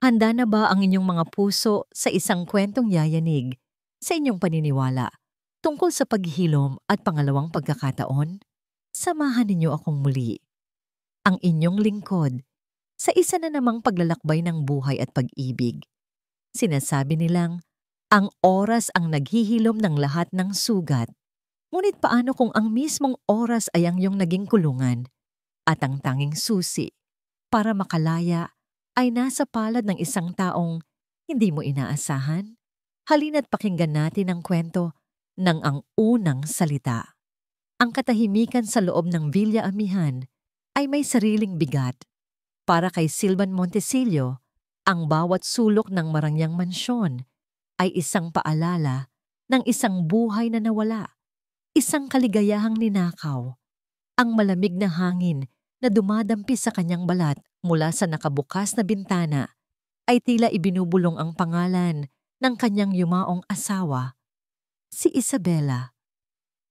Handa na ba ang inyong mga puso sa isang kwentong yayanig sa inyong paniniwala tungkol sa paghihilom at pangalawang pagkakataon? Samahan ninyo akong muli, ang inyong lingkod, sa isa na namang paglalakbay ng buhay at pag-ibig. Sinasabi nilang, ang oras ang naghihilom ng lahat ng sugat. Ngunit paano kung ang mismong oras ay ang iyong naging kulungan at ang tanging susi para makalaya ay nasa palad ng isang taong hindi mo inaasahan? Halina't pakinggan natin ang kwento ng Ang Unang Salita. Ang katahimikan sa loob ng Villa Amihan ay may sariling bigat. Para kay Silvan Montesillo, ang bawat sulok ng marangyang mansyon ay isang paalala ng isang buhay na nawala, isang kaligayahang ninakaw. Ang malamig na hangin na dumadampi sa kanyang balat mula sa nakabukas na bintana ay tila ibinubulong ang pangalan ng kanyang yumaong asawa, si Isabela.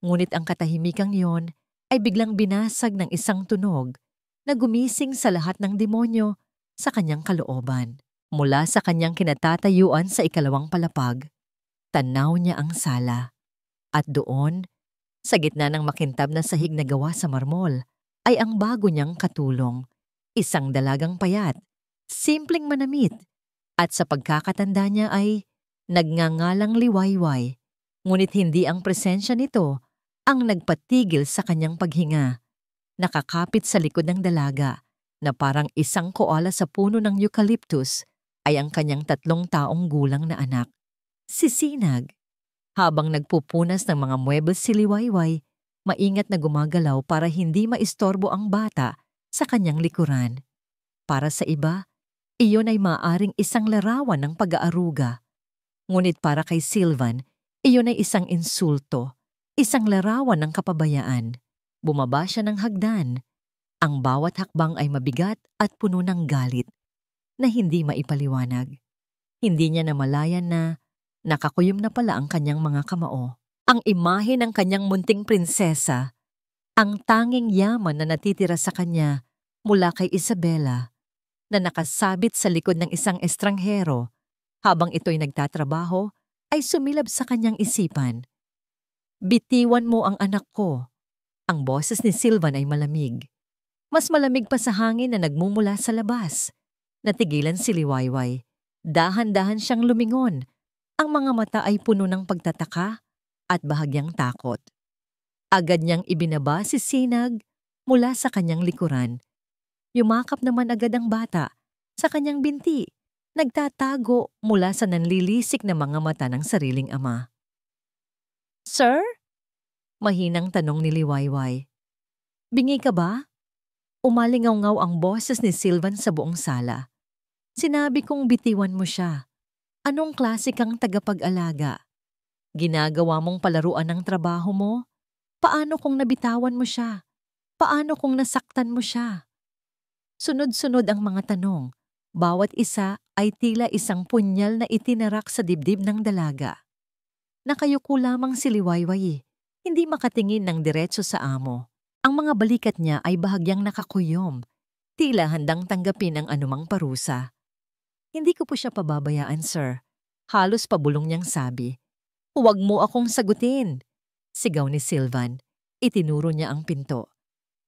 Ngunit ang katahimikang yon ay biglang binasag ng isang tunog na gumising sa lahat ng demonyo sa kanyang kalooban. Mula sa kanyang kinatatayuan sa ikalawang palapag, tanaw niya ang sala. At doon, sa gitna ng makintab na sahig na gawa sa marmol, ay ang bago niyang katulong. Isang dalagang payat, simpleng manamit, at sa pagkakatanda niya ay nagngangalang liwayway. Ngunit hindi ang presensya nito ang nagpatigil sa kanyang paghinga. Nakakapit sa likod ng dalaga na parang isang koala sa puno ng eucalyptus ay ang kanyang 3 taong gulang na anak, si Sinag. Habang nagpupunas ng mga muebles si Liwayway, maingat na gumagalaw para hindi maistorbo ang bata sa kanyang likuran. Para sa iba, iyon ay maaaring isang larawan ng pag-aaruga. Ngunit para kay Silvan, iyon ay isang insulto, isang larawan ng kapabayaan. Bumaba siya ng hagdan. Ang bawat hakbang ay mabigat at puno ng galit na hindi maipaliwanag. Hindi niya namalayan na nakakuyom na pala ang kanyang mga kamao. Ang imahe ng kanyang munting prinsesa, ang tanging yaman na natitira sa kanya mula kay Isabela, na nakasabit sa likod ng isang estranghero habang ito'y nagtatrabaho, ay sumilab sa kanyang isipan. Bitiwan mo ang anak ko. Ang boses ni Silvan ay malamig. Mas malamig pa sa hangin na nagmumula sa labas. Natigilan si Liwayway. Dahan-dahan siyang lumingon. Ang mga mata ay puno ng pagtataka at bahagyang takot. Agad niyang ibinaba si Sinag mula sa kanyang likuran. Yumakap naman agad ang bata sa kanyang binti, nagtatago mula sa nanlilisik na mga mata ng sariling ama. "Sir?" Mahinang tanong ni Liwayway. "Bingi ka ba?" Umalingaw-ngaw ang boses ni Silvan sa buong sala. "Sinabi kong bitiwan mo siya. Anong klase kang tagapag-alaga? Ginagawa mong palaruan ng trabaho mo? Paano kung nabitawan mo siya? Paano kung nasaktan mo siya?" Sunod-sunod ang mga tanong. Bawat isa ay tila isang punyal na itinarak sa dibdib ng dalaga. Nakayuko lamang si Liwayway, hindi makatingin ng diretso sa amo. Ang mga balikat niya ay bahagyang nakakuyom, tila handang tanggapin ang anumang parusa. "Hindi ko po siya pababayaan, sir." Halos pabulong niyang sabi. "Huwag mo akong sagutin," sigaw ni Silvan. Itinuro niya ang pinto.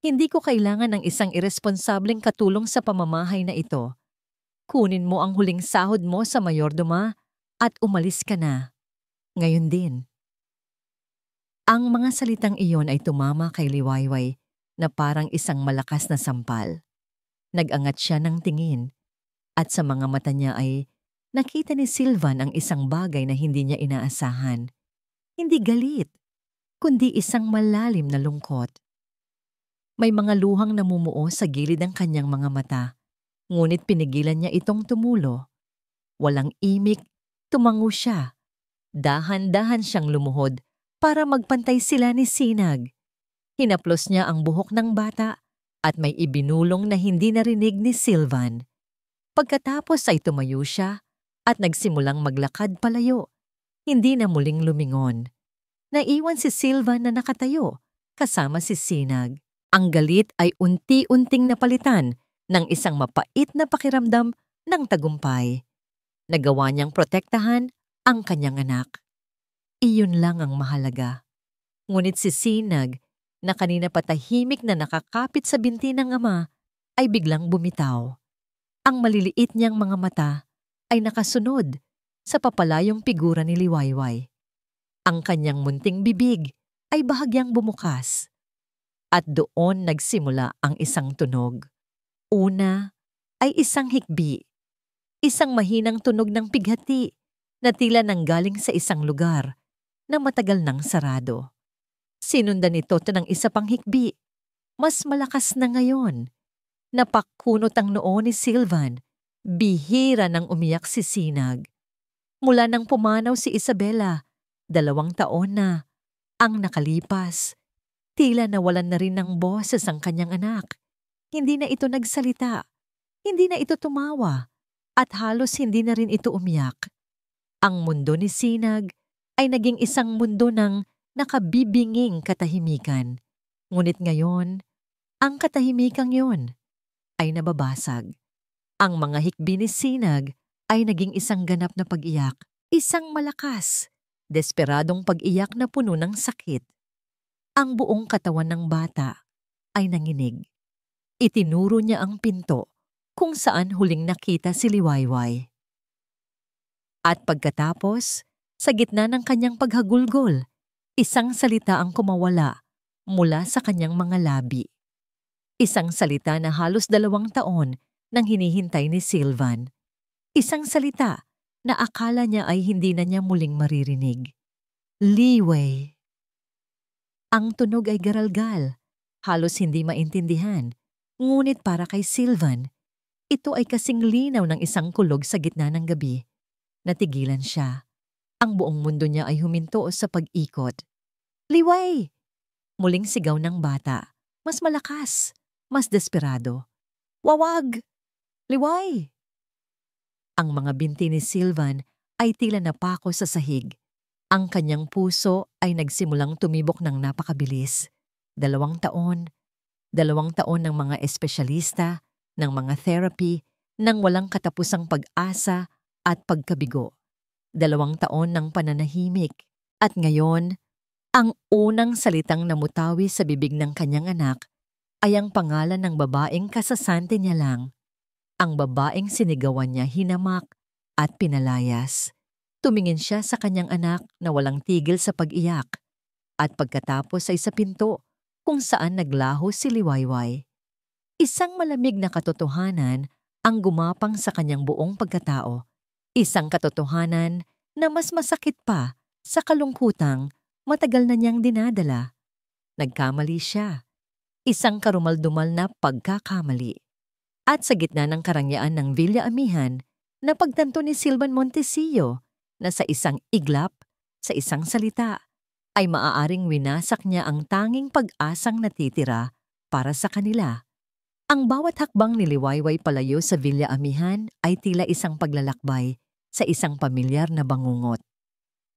"Hindi ko kailangan ng isang iresponsableng katulong sa pamamahay na ito. Kunin mo ang huling sahod mo sa mayordoma at umalis ka na. Ngayon din." Ang mga salitang iyon ay tumama kay Liwayway na parang isang malakas na sampal. Nag-angat siya ng tingin at sa mga mata niya ay nakita ni Silvan ang isang bagay na hindi niya inaasahan. Hindi galit, kundi isang malalim na lungkot. May mga luhang namumuo sa gilid ng kanyang mga mata, ngunit pinigilan niya itong tumulo. Walang imik, tumango siya. Dahan-dahan siyang lumuhod para magpantay sila ni Sinag. Hinaplos niya ang buhok ng bata at may ibinulong na hindi narinig ni Silvan. Pagkatapos ay tumayo siya at nagsimulang maglakad palayo. Hindi na muling lumingon. Naiwan si Silvan na nakatayo kasama si Sinag. Ang galit ay unti-unting napalitan ng isang mapait na pakiramdam ng tagumpay. Nagawa niyang protektahan ang kanyang anak. Iyon lang ang mahalaga. Ngunit si Sinag, na kanina patahimik na nakakapit sa binti ng ama, ay biglang bumitaw. Ang maliliit niyang mga mata ay nakasunod sa papalayong figura ni Liwayway. Ang kanyang munting bibig ay bahagyang bumukas. At doon nagsimula ang isang tunog. Una ay isang hikbi. Isang mahinang tunog ng pighati na tila nanggaling sa isang lugar na matagal nang sarado. Sinundan ito ng isa pang hikbi. Mas malakas na ngayon. Napakunot ang noo ni Sylvan. Bihira nang umiyak si Sinag. Mula nang pumanaw si Isabela, 2 taon na ang nakalipas. Tila nawalan na rin ng boses ang kanyang anak. Hindi na ito nagsalita. Hindi na ito tumawa. At halos hindi na rin ito umiyak. Ang mundo ni Sinag ay naging isang mundo ng nakabibinging katahimikan. Ngunit ngayon, ang katahimikang yon ay nababasag. Ang mga hikbi ni Sinag ay naging isang ganap na pag-iyak. Isang malakas, desperadong pag-iyak na puno ng sakit. Ang buong katawan ng bata ay nanginig. Itinuro niya ang pinto kung saan huling nakita si Liwayway. At pagkatapos, sa gitna ng kanyang paghagulgol, isang salita ang kumawala mula sa kanyang mga labi. Isang salita na halos 2 taon nang hinihintay ni Sylvan. Isang salita na akala niya ay hindi na niya muling maririnig. Liway. Ang tunog ay garalgal, halos hindi maintindihan, ngunit para kay Sylvan, ito ay kasing linaw ng isang kulog sa gitna ng gabi. Natigilan siya. Ang buong mundo niya ay huminto sa pag-ikot. Liway! Muling sigaw ng bata, mas malakas, mas desperado. Wawag! Liway! Ang mga binti ni Sylvan ay tila napako sa sahig. Ang kanyang puso ay nagsimulang tumibok ng napakabilis. 2 taon, 2 taon ng mga espesyalista, ng mga therapy, ng walang katapusang pag-asa at pagkabigo. 2 taon ng pananahimik. At ngayon, ang unang salitang namutawi sa bibig ng kanyang anak ay ang pangalan ng babaeng kasasante niya lang. Ang babaeng sinigawan niya hinamak at pinalayas. Tumingin siya sa kanyang anak na walang tigil sa pag-iyak. At pagkatapos ay sa pinto kung saan naglaho si Liwayway. Isang malamig na katotohanan ang gumapang sa kanyang buong pagkatao. Isang katotohanan na mas masakit pa sa kalungkutang matagal na niyang dinadala. Nagkamali siya. Isang karumaldumal na pagkakamali. At sa gitna ng karangyaan ng Villa Amihan, napagtanto ni Sylvan Montecillo na sa isang iglap, sa isang salita, ay maaaring winasak niya ang tanging pag-asang natitira para sa kanila. Ang bawat hakbang ni Liwayway palayo sa Villa Amihan ay tila isang paglalakbay sa isang pamilyar na bangungot.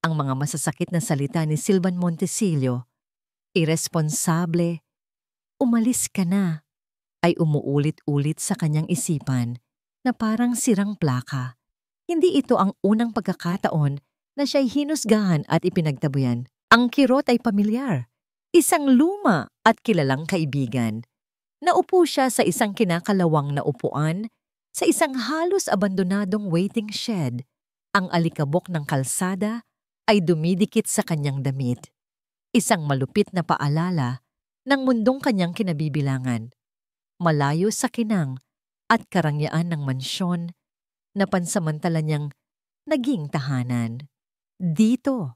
Ang mga masasakit na salita ni Sylvan Montecillo, irresponsable, umalis ka na, ay umuulit-ulit sa kanyang isipan na parang sirang plaka. Hindi ito ang unang pagkakataon na siya'y hinusgahan at ipinagtabuyan. Ang kirot ay pamilyar, isang luma at kilalang kaibigan. Naupo siya sa isang kinakalawang na upuan, sa isang halos abandonadong waiting shed. Ang alikabok ng kalsada ay dumidikit sa kanyang damit. Isang malupit na paalala ng mundong kanyang kinabibilangan. Malayo sa kinang at karangyaan ng mansyon na pansamantala niyang naging tahanan. Dito,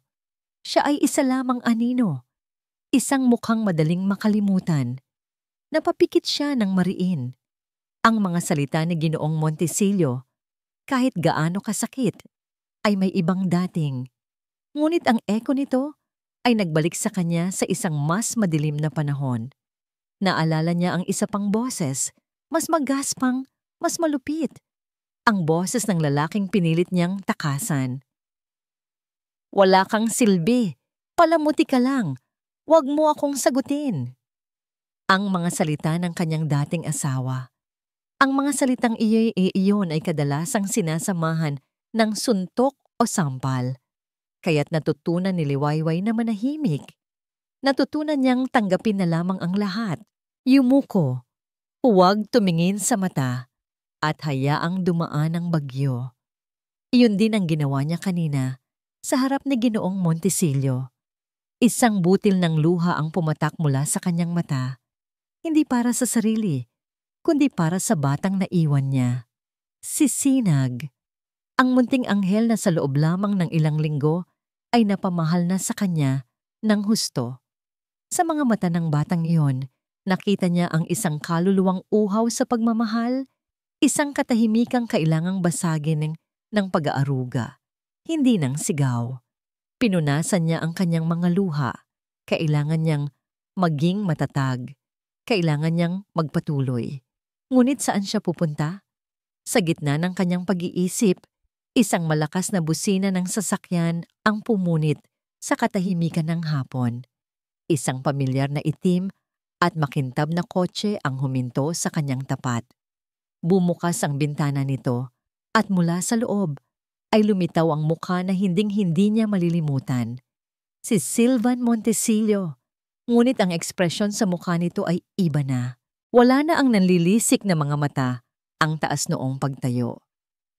siya ay isa lamang anino, isang mukhang madaling makalimutan. Napapikit siya ng mariin. Ang mga salita ni Ginoong Montecillo, kahit gaano kasakit, ay may ibang dating. Ngunit ang eko nito ay nagbalik sa kanya sa isang mas madilim na panahon. Naalala niya ang isa pang boses, mas magaspang, mas malupit. Ang boses ng lalaking pinilit niyang takasan. Wala kang silbi, palamuti ka lang, wag mo akong sagutin. Ang mga salita ng kanyang dating asawa. Ang mga salitang iyon ay kadalasang sinasamahan ng suntok o sampal, kaya't natutunan ni Liwayway na manahimik. Natutunan niyang tanggapin na lamang ang lahat. Yumuko, huwag tumingin sa mata, at hayaang dumaan ang bagyo. Iyon din ang ginawa niya kanina sa harap ni Ginoong Montesilio. Isang butil ng luha ang pumatak mula sa kanyang mata, hindi para sa sarili, kundi para sa batang naiwan niya. Si Sinag, ang munting anghel na sa loob lamang ng ilang linggo ay napamahal na sa kanya ng husto. Sa mga mata ng batang iyon, nakita niya ang isang kaluluwang uhaw sa pagmamahal, isang katahimikang kailangang basagin ng pag-aaruga, hindi ng sigaw. Pinunasan niya ang kanyang mga luha. Kailangan niyang maging matatag. Kailangan niyang magpatuloy. Ngunit saan siya pupunta? Sa gitna ng kanyang pag-iisip, isang malakas na busina ng sasakyan ang pumunit sa katahimikan ng hapon. Isang pamilyar na itim at makintab na kotse ang huminto sa kanyang tapat. Bumukas ang bintana nito at mula sa loob ay lumitaw ang mukha na hinding-hindi niya malilimutan. Si Silvan Montesilio. Ngunit ang ekspresyon sa mukha nito ay iba na. Wala na ang nanlilisik na mga mata, ang taas noong pagtayo.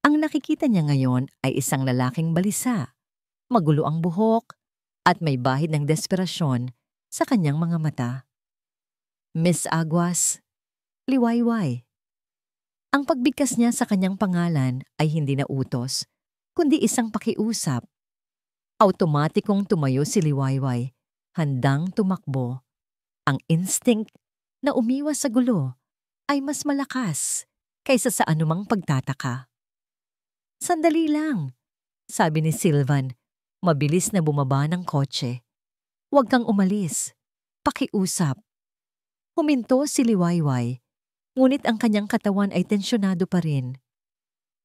Ang nakikita niya ngayon ay isang lalaking balisa. Magulo ang buhok at may bahid ng desperasyon sa kanyang mga mata. Miss Aguas, Liwayway. Ang pagbigkas niya sa kanyang pangalan ay hindi na utos, kundi isang pakiusap. Automatikong tumayo si Liwayway, handang tumakbo. Ang instinct na umiwas sa gulo ay mas malakas kaysa sa anumang pagtataka. Sandali lang, sabi ni Silvan, mabilis na bumaba ng kotse. Huwag kang umalis, pakiusap. Huminto si Liwayway, ngunit ang kanyang katawan ay tensyonado pa rin.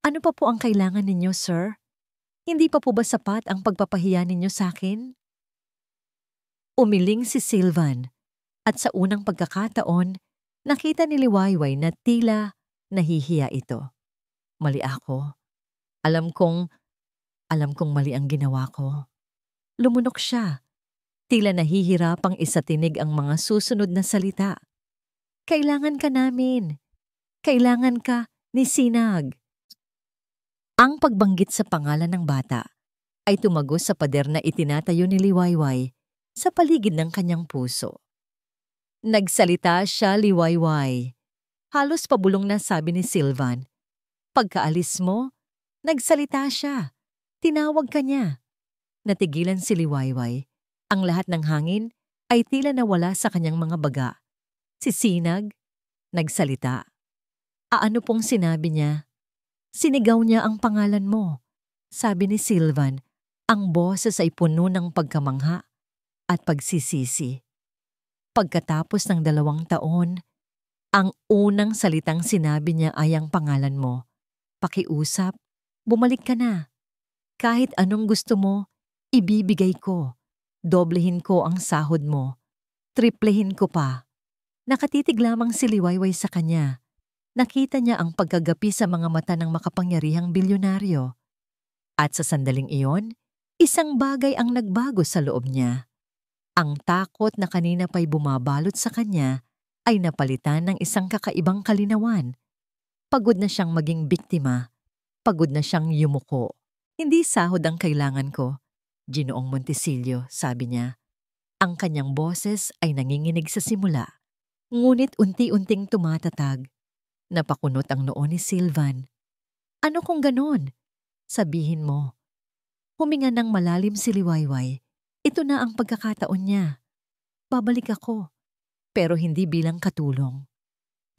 Ano pa po ang kailangan ninyo, sir? Hindi pa po ba sapat ang pagpapahiya ninyo sa akin? Umiling si Silvan, at sa unang pagkakataon, nakita ni Liwayway na tila nahihiya ito. Mali ako. Alam kong mali ang ginawa ko. Lumunok siya. Tila nahihirapang isatinig ang mga susunod na salita. Kailangan ka namin. Kailangan ka ni Sinag. Ang pagbanggit sa pangalan ng bata ay tumagos sa pader na itinatayo ni Liwayway sa paligid ng kanyang puso. Nagsalita siya, Liwayway. Halos pabulong na sabi ni Silvan. Pagkaalis mo, nagsalita siya. Tinawag ka niya. Natigilan si Liwayway. Ang lahat ng hangin ay tila nawala sa kanyang mga baga. Si Sinag, nagsalita. Ano pong sinabi niya? Sinigaw niya ang pangalan mo. Sabi ni Silvan, ang boses ay puno ng pagkamangha at pagsisisi. Pagkatapos ng 2 taon, ang unang salitang sinabi niya ay ang pangalan mo. Pakiusap, bumalik ka na. Kahit anong gusto mo, ibibigay ko. Doblehin ko ang sahod mo. Triplehin ko pa. Nakatitig lamang si Liwayway sa kanya. Nakita niya ang pagkagapi sa mga mata ng makapangyarihang bilyonaryo. At sa sandaling iyon, isang bagay ang nagbago sa loob niya. Ang takot na kanina pa'y bumabalot sa kanya ay napalitan ng isang kakaibang kalinawan. Pagod na siyang maging biktima. Pagod na siyang yumuko. Hindi sahod ang kailangan ko, Ginoong Montesilio, sabi niya. Ang kanyang boses ay nanginginig sa simula, ngunit unti-unting tumatatag. Napakunot ang noo ni Silvan. Ano kung ganon? Sabihin mo. Huminga ng malalim si Liwayway. Ito na ang pagkakataon niya. Babalik ako, pero hindi bilang katulong.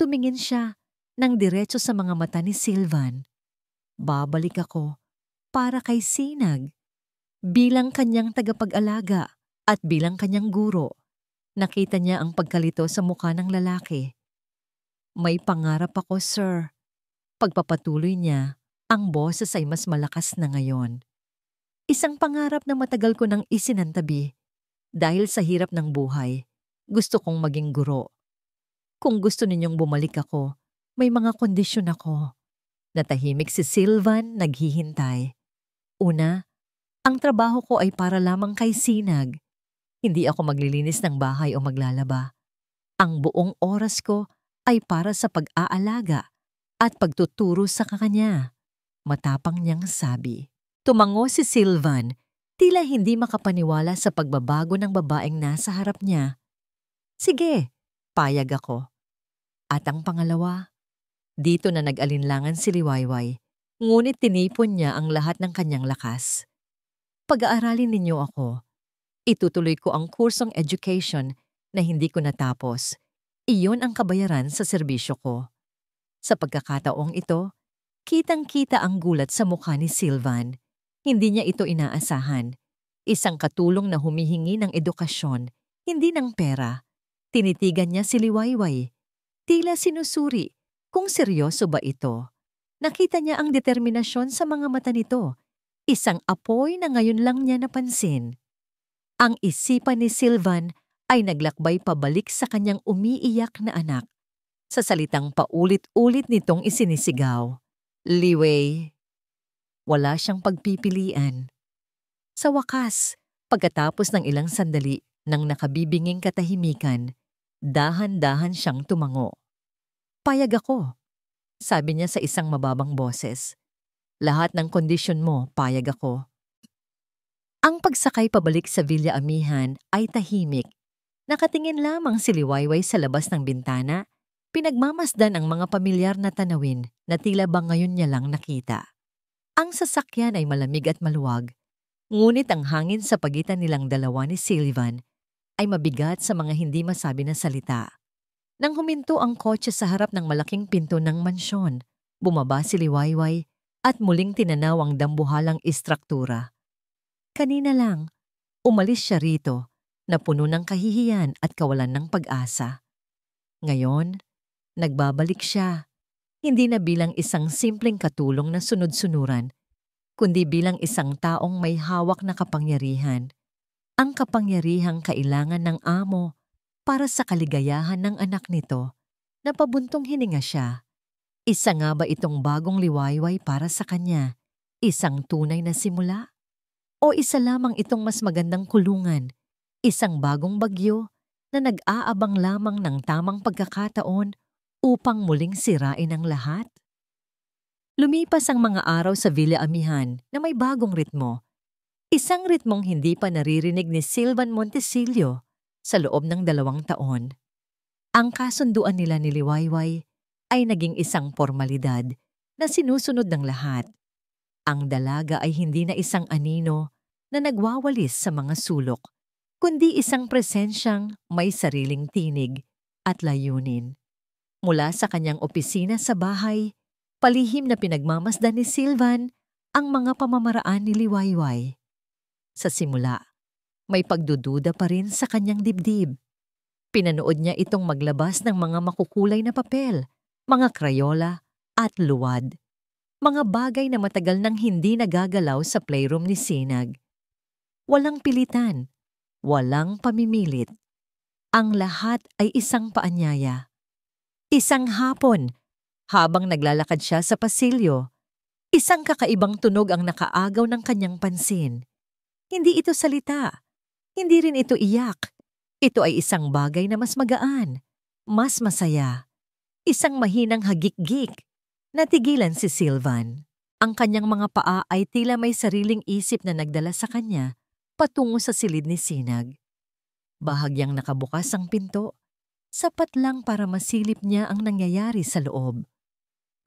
Tumingin siya ng diretso sa mga mata ni Silvan. Babalik ako para kay Sinag. Bilang kanyang tagapag-alaga at bilang kanyang guro, nakita niya ang pagkalito sa mukha ng lalaki. May pangarap ako, sir. Pagpapatuloy niya, ang boses ay mas malakas na ngayon. Isang pangarap na matagal ko nang isinantabi. Dahil sa hirap ng buhay, gusto kong maging guro. Kung gusto ninyong bumalik ako, May mga kondisyon ako. Natahimik si Sylvan, naghihintay. Una, ang trabaho ko ay para lamang kay Sinag. Hindi ako maglilinis ng bahay o maglalaba. Ang buong oras ko ay para sa pag-aalaga at pagtuturo sa kanya. Matapang niyang sabi. Tumango si Sylvan, tila hindi makapaniwala sa pagbabago ng babaeng nasa harap niya. Sige, payag ako. At ang pangalawa, dito na nag-alinlangan si Liwayway, ngunit tinipon niya ang lahat ng kanyang lakas. Pag-aaralin ninyo ako. Itutuloy ko ang kursong education na hindi ko natapos. Iyon ang kabayaran sa serbisyo ko. Sa pagkakataong ito, kitang-kita ang gulat sa mukha ni Sylvan. Hindi niya ito inaasahan. Isang katulong na humihingi ng edukasyon, hindi ng pera. Tinitigan niya si Liwayway. Tila sinusuri kung seryoso ba ito. Nakita niya ang determinasyon sa mga mata nito. Isang apoy na ngayon lang niya napansin. Ang isipan ni Sylvan ay naglakbay pabalik sa kanyang umiiyak na anak. Sa salitang paulit-ulit nitong isinisigaw, Liway. Wala siyang pagpipilian. Sa wakas, pagkatapos ng ilang sandali ng nakabibinging katahimikan, dahan-dahan siyang tumango. Payag ako, sabi niya sa isang mababang boses. Lahat ng kondisyon mo, payag ako. Ang pagsakay pabalik sa Villa Amihan ay tahimik. Nakatingin lamang si Liwayway sa labas ng bintana, pinagmamasdan ang mga pamilyar na tanawin na tila ba ngayon niya lang nakita. Ang sasakyan ay malamig at maluwag, ngunit ang hangin sa pagitan nilang dalawa ni Sylvan ay mabigat sa mga hindi masabi na salita. Nang huminto ang kotse sa harap ng malaking pinto ng mansyon, bumaba si Liwayway at muling tinanaw ang dambuhalang istruktura. Kanina lang, umalis siya rito na puno ng kahihiyan at kawalan ng pag-asa. Ngayon, nagbabalik siya, hindi na bilang isang simpleng katulong na sunod-sunuran, kundi bilang isang taong may hawak na kapangyarihan. Ang kapangyarihang kailangan ng amo para sa kaligayahan ng anak nito na pabuntong hininga siya. Isa nga ba itong bagong Liwayway para sa kanya? Isang tunay na simula? O isa lamang itong mas magandang kulungan? Isang bagong bagyo na nag-aabang lamang ng tamang pagkakataon upang muling sirain ang lahat? Lumipas ang mga araw sa Villa Amihan na may bagong ritmo. Isang ritmong hindi pa naririnig ni Sylvan Montesillo sa loob ng 2 taon. Ang kasunduan nila ni Liwayway ay naging isang formalidad na sinusunod ng lahat. Ang dalaga ay hindi na isang anino na nagwawalis sa mga sulok, kundi isang presensyang may sariling tinig at layunin. Mula sa kanyang opisina sa bahay, palihim na pinagmamasdan ni Sylvan ang mga pamamaraan ni Liwayway. Sa simula, may pagdududa pa rin sa kanyang dibdib. Pinanood niya itong maglabas ng mga makukulay na papel, mga krayola at luwad. Mga bagay na matagal nang hindi nagagalaw sa playroom ni Sinag. Walang pilitan, walang pamimilit. Ang lahat ay isang paanyaya. Isang hapon, habang naglalakad siya sa pasilyo, isang kakaibang tunog ang nakaagaw ng kanyang pansin. Hindi ito salita, hindi rin ito iyak. Ito ay isang bagay na mas magaan, mas masaya. Isang mahinang hagik-gik. Natigilan si Sylvan. Ang kanyang mga paa ay tila may sariling isip na nagdala sa kanya patungo sa silid ni Sinag. Bahagyang nakabukas ang pinto, sapat lang para masilip niya ang nangyayari sa loob.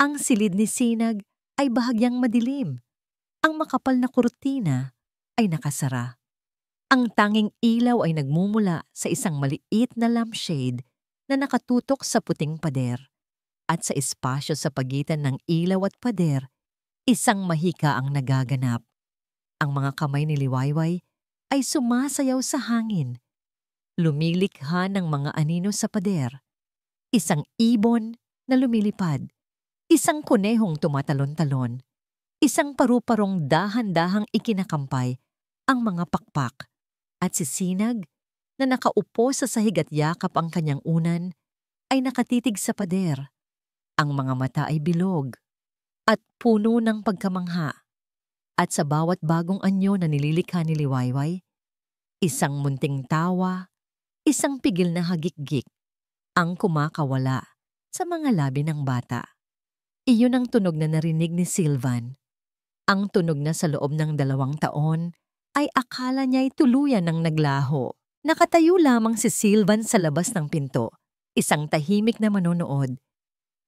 Ang silid ni Sinag ay bahagyang madilim. Ang makapal na kurtina ay nakasara. Ang tanging ilaw ay nagmumula sa isang maliit na lampshade na nakatutok sa puting pader. At sa espasyo sa pagitan ng ilaw at pader, isang mahika ang nagaganap. Ang mga kamay ni Liwayway ay sumasayaw sa hangin. Lumilikha ng mga anino sa pader. Isang ibon na lumilipad. Isang kunehong tumatalon-talon. Isang paru-parong dahan-dahang ikinakampay ang mga pakpak. At si Sinag, na nakaupo sa sahig at yakap ang kanyang unan, ay nakatitig sa pader. Ang mga mata ay bilog at puno ng pagkamangha. At sa bawat bagong anyo na nililikha ni Liwayway, isang munting tawa, isang pigil na hagikgik ang kumakawala sa mga labi ng bata. Iyon ang tunog na narinig ni Sylvan. Ang tunog na sa loob ng 2 taon ay akala niya'y tuluyan ng naglaho. Nakatayo lamang si Sylvan sa labas ng pinto, isang tahimik na manonood.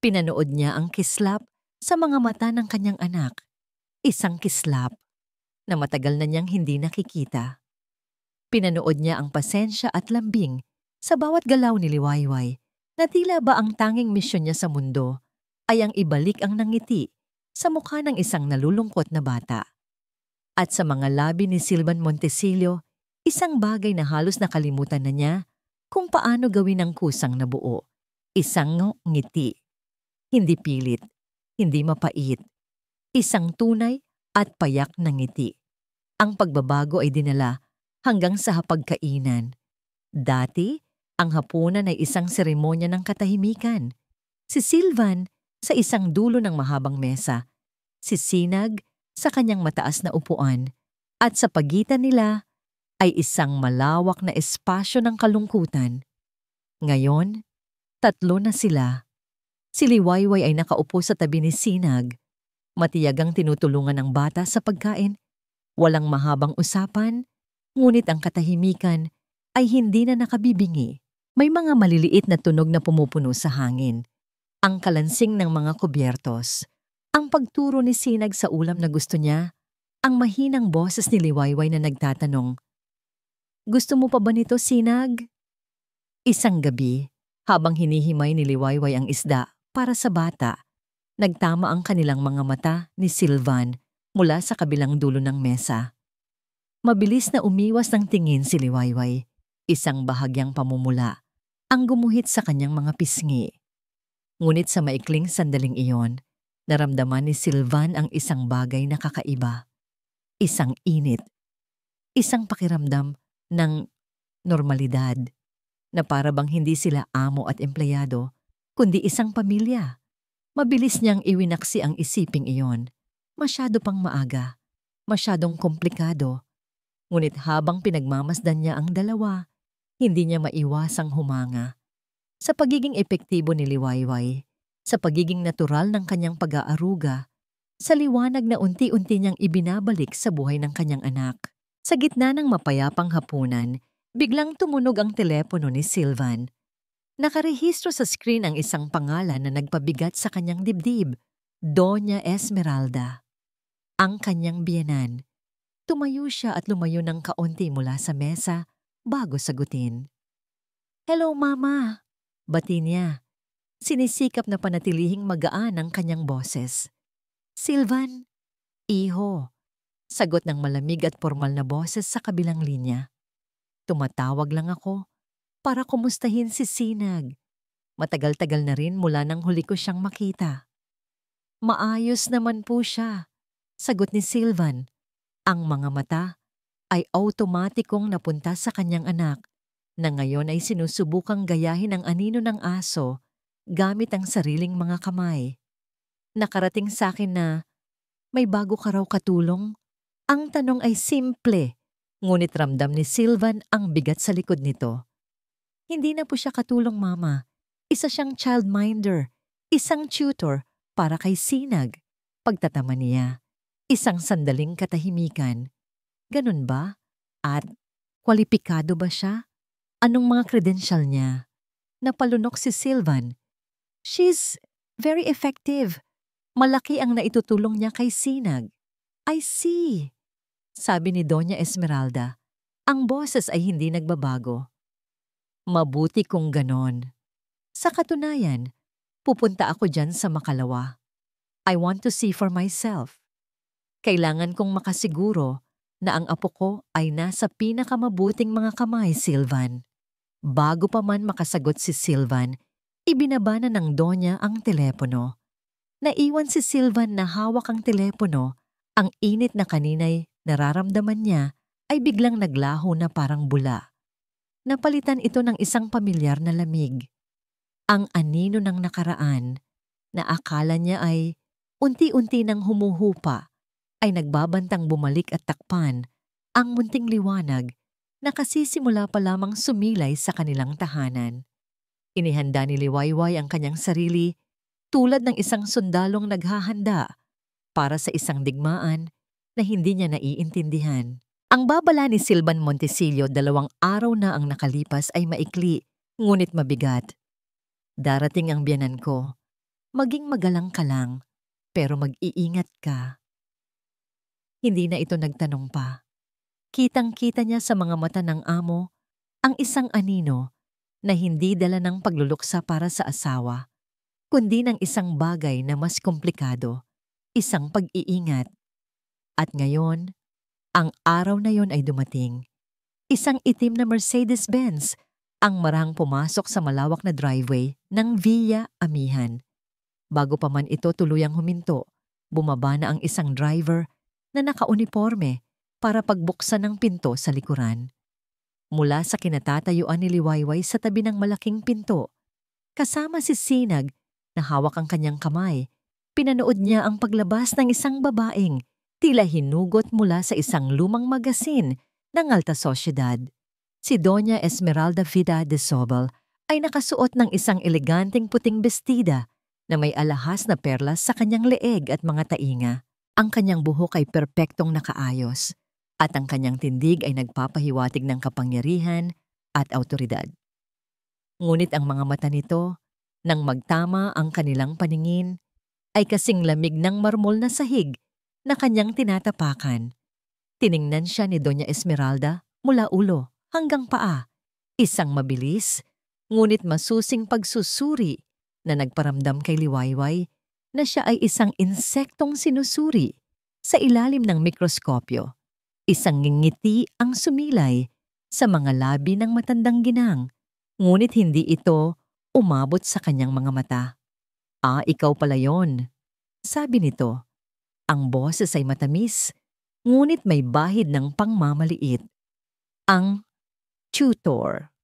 Pinanood niya ang kislap sa mga mata ng kanyang anak. Isang kislap na matagal na niyang hindi nakikita. Pinanood niya ang pasensya at lambing sa bawat galaw ni Liwayway na tila ba ang tanging misyon niya sa mundo ay ang ibalik ang nangiti sa mukha ng isang nalulungkot na bata. At sa mga labi ni Sylvan Montesillo, isang bagay na halos nakalimutan na niya kung paano gawin ang kusang na buo. Isang ngiti. Hindi pilit, hindi mapait. Isang tunay at payak na ngiti. Ang pagbabago ay dinala hanggang sa hapagkainan. Dati, ang hapunan ay isang seremonya ng katahimikan. Si Sylvan sa isang dulo ng mahabang mesa, si Sinag sa kanyang mataas na upuan, at sa pagitan nila ay isang malawak na espasyo ng kalungkutan. Ngayon, 3 na sila. Si Liwayway ay nakaupo sa tabi ni Sinag. Matiyagang tinutulungan ng bata sa pagkain. Walang mahabang usapan, ngunit ang katahimikan ay hindi na nakabibingi. May mga maliliit na tunog na pumupuno sa hangin. Ang kalansing ng mga kubyertos. Ang pagturo ni Sinag sa ulam na gusto niya. Ang mahinang boses ni Liwayway na nagtatanong, "Gusto mo pa ba nito, Sinag?" Isang gabi, habang hinihimay ni Liwayway ang isda para sa bata, nagtama ang kanilang mga mata ni Sylvan mula sa kabilang dulo ng mesa. Mabilis na umiwas ng tingin si Liwayway, isang bahagyang pamumula ang gumuhit sa kanyang mga pisngi. Ngunit sa maikling sandaling iyon, naramdaman ni Sylvan ang isang bagay na kakaiba. Isang init. Isang pakiramdam ng normalidad na para bang hindi sila amo at empleyado, kundi isang pamilya. Mabilis niyang iwinaksi ang isiping iyon. Masyado pang maaga. Masyadong komplikado. Ngunit habang pinagmamasdan niya ang dalawa, hindi niya maiwasang humanga. Sa pagiging epektibo ni Liwayway, sa pagiging natural ng kanyang pag-aaruga, sa liwanag na unti-unti niyang ibinabalik sa buhay ng kanyang anak. Sa gitna ng mapayapang hapunan, biglang tumunog ang telepono ni Sylvan. Nakarehistro sa screen ang isang pangalan na nagpabigat sa kanyang dibdib, Doña Esmeralda. Ang kanyang biyenan. Tumayo siya at lumayo ng kaunti mula sa mesa bago sagutin. "Hello, Mama!" Bati niya. Sinisikap na panatilihing magaan ang kanyang boses. "Sylvan, iho," sagot ng malamig at formal na boses sa kabilang linya. "Tumatawag lang ako para kumustahin si Sinag. Matagal-tagal na rin mula nang huli ko siyang makita." "Maayos naman po siya," sagot ni Sylvan. Ang mga mata ay automatikong napunta sa kanyang anak na ngayon ay sinusubukang gayahin ang anino ng aso gamit ang sariling mga kamay. "Nakarating sa akin na may bago ka raw katulong?" Ang tanong ay simple, ngunit ramdam ni Sylvan ang bigat sa likod nito. "Hindi na po siya katulong, Mama. Isa siyang childminder, isang tutor para kay Sinag." Pagtatama niya. Isang sandaling katahimikan. "Ganun ba? At kwalipikado ba siya? Anong mga kredensyal niya?" Napalunok si Sylvan. "She's very effective. Malaki ang naitutulong niya kay Sinag." "I see," sabi ni Doña Esmeralda. Ang boses ay hindi nagbabago. "Mabuti kung ganon. Sa katunayan, pupunta ako dyan sa makalawa. I want to see for myself. Kailangan kong makasiguro na ang apo ko ay nasa pinakamabuting mga kamay, Sylvan." Bago pa man makasagot si Sylvan, ibinaba na ng Donya ang telepono. Naiwan si Sylvan na hawak ang telepono. Ang init na kanina'y nararamdaman niya ay biglang naglaho na parang bula. Napalitan ito ng isang pamilyar na lamig. Ang anino ng nakaraan na akala niya ay unti-unti nang humuhupa, ay nagbabantang bumalik at takpan ang munting liwanag na kasisimula pa lamang sumilay sa kanilang tahanan. Inihanda ni Liwayway ang kanyang sarili tulad ng isang sundalong naghahanda para sa isang digmaan na hindi niya naiintindihan. Ang babala ni Silvan Montesillo 2 araw na ang nakalipas ay maikli, ngunit mabigat. Darating ang biyanan ko. Maging magalang ka lang, pero mag-iingat ka. Hindi na ito nagtanong pa. Kitang-kita niya sa mga mata ng amo ang isang anino na hindi dala ng pagluluksa para sa asawa, kundi ng isang bagay na mas komplikado, isang pag-iingat. At ngayon, ang araw na yon ay dumating. Isang itim na Mercedes-Benz ang marahang pumasok sa malawak na driveway ng Villa Amihan. Bago pa man ito tuluyang huminto, bumaba na ang isang driver na nakauniporme para pagbuksan ng pinto sa likuran. Mula sa kinatatayuan ni Liwayway sa tabi ng malaking pinto, kasama si Sinag na hawak ang kanyang kamay, pinanood niya ang paglabas ng isang babaeng tila hinugot mula sa isang lumang magasin ng Alta Sociedad. Si Doña Esmeralda Vida de Sobel ay nakasuot ng isang eleganteng puting bestida na may alahas na perlas sa kanyang leeg at mga tainga. Ang kanyang buhok ay perpektong nakaayos at ang kanyang tindig ay nagpapahiwatig ng kapangyarihan at awtoridad. Ngunit ang mga mata nito, nang magtama ang kanilang paningin, ay kasing lamig ng marmol na sahig na kanyang tinatapakan. Tiningnan siya ni Doña Esmeralda mula ulo hanggang paa, isang mabilis, ngunit masusing pagsusuri na nagparamdam kay Liwayway na siya ay isang insektong sinusuri sa ilalim ng mikroskopyo. Isang ngingiti ang sumilay sa mga labi ng matandang ginang, ngunit hindi ito umabot sa kanyang mga mata. "Ah, ikaw pala yon," sabi nito. Ang boses ay matamis, ngunit may bahid ng pangmamaliit. "Ang tutor."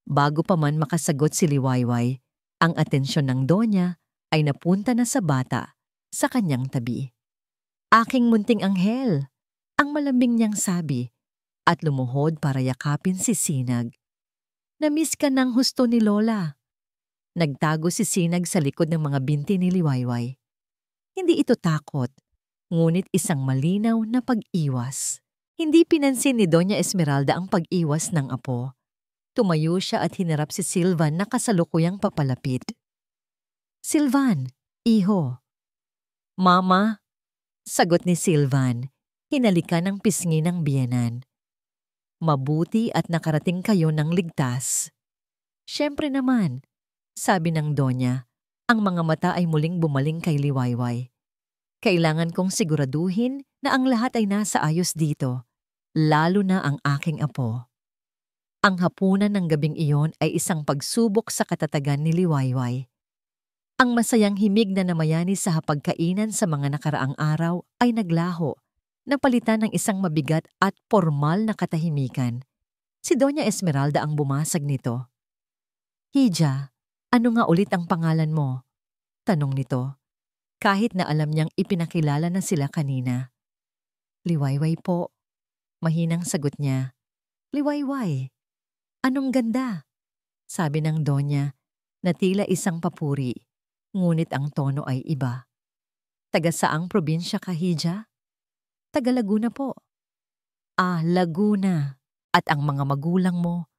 Bago pa man makasagot si Liwayway, ang atensyon ng Donya ay napunta na sa bata sa kanyang tabi. "Aking munting anghel," ang malambing niyang sabi, at lumuhod para yakapin si Sinag. "Namiss ka ng husto ni Lola." Nagtago si Sinag sa likod ng mga binti ni Liwayway. Hindi ito takot, ngunit isang malinaw na pag-iwas. Hindi pinansin ni Doña Esmeralda ang pag-iwas ng apo. Tumayo siya at hinarap si Silvan na kasalukuyang papalapit. "Silvan, iho." "Mama," sagot ni Silvan, hinalikan ng pisngi ng biyenan. "Mabuti at nakarating kayo ng ligtas." "Siyempre naman," sabi ng Donya. Ang mga mata ay muling bumaling kay Liwayway. "Kailangan kong siguraduhin na ang lahat ay nasa ayos dito, lalo na ang aking apo." Ang hapunan ng gabing iyon ay isang pagsubok sa katatagan ni Liwayway. Ang masayang himig na namayani sa hapagkainan sa mga nakaraang araw ay naglaho, napalitan ng isang mabigat at formal na katahimikan. Si Doña Esmeralda ang bumasag nito. "Hija, ano nga ulit ang pangalan mo?" tanong nito, kahit na alam niyang ipinakilala na sila kanina. "Liwayway po," mahinang sagot niya. "Liwayway, anong ganda," sabi ng Donya na tila isang papuri, ngunit ang tono ay iba. "Taga saang probinsya ka, Hija?" "Taga Laguna po." "Ah, Laguna. At ang mga magulang mo,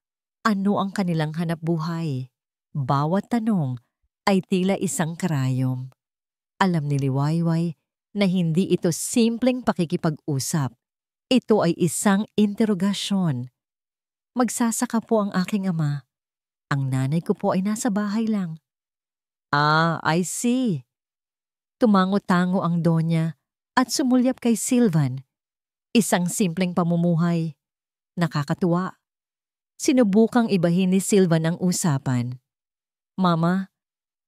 ano ang kanilang hanapbuhay?" Bawat tanong ay tila isang karayom. Alam ni Liwayway na hindi ito simpleng pakikipag-usap. Ito ay isang interogasyon. "Magsasaka po ang aking ama. Ang nanay ko po ay nasa bahay lang." "Ah, I see." Tumango-tango ang Donya at sumulyap kay Silvan. Isang simpleng pamumuhay. Nakakatuwa. Sinubukang ibahin ni Silvan ang usapan. "Mama,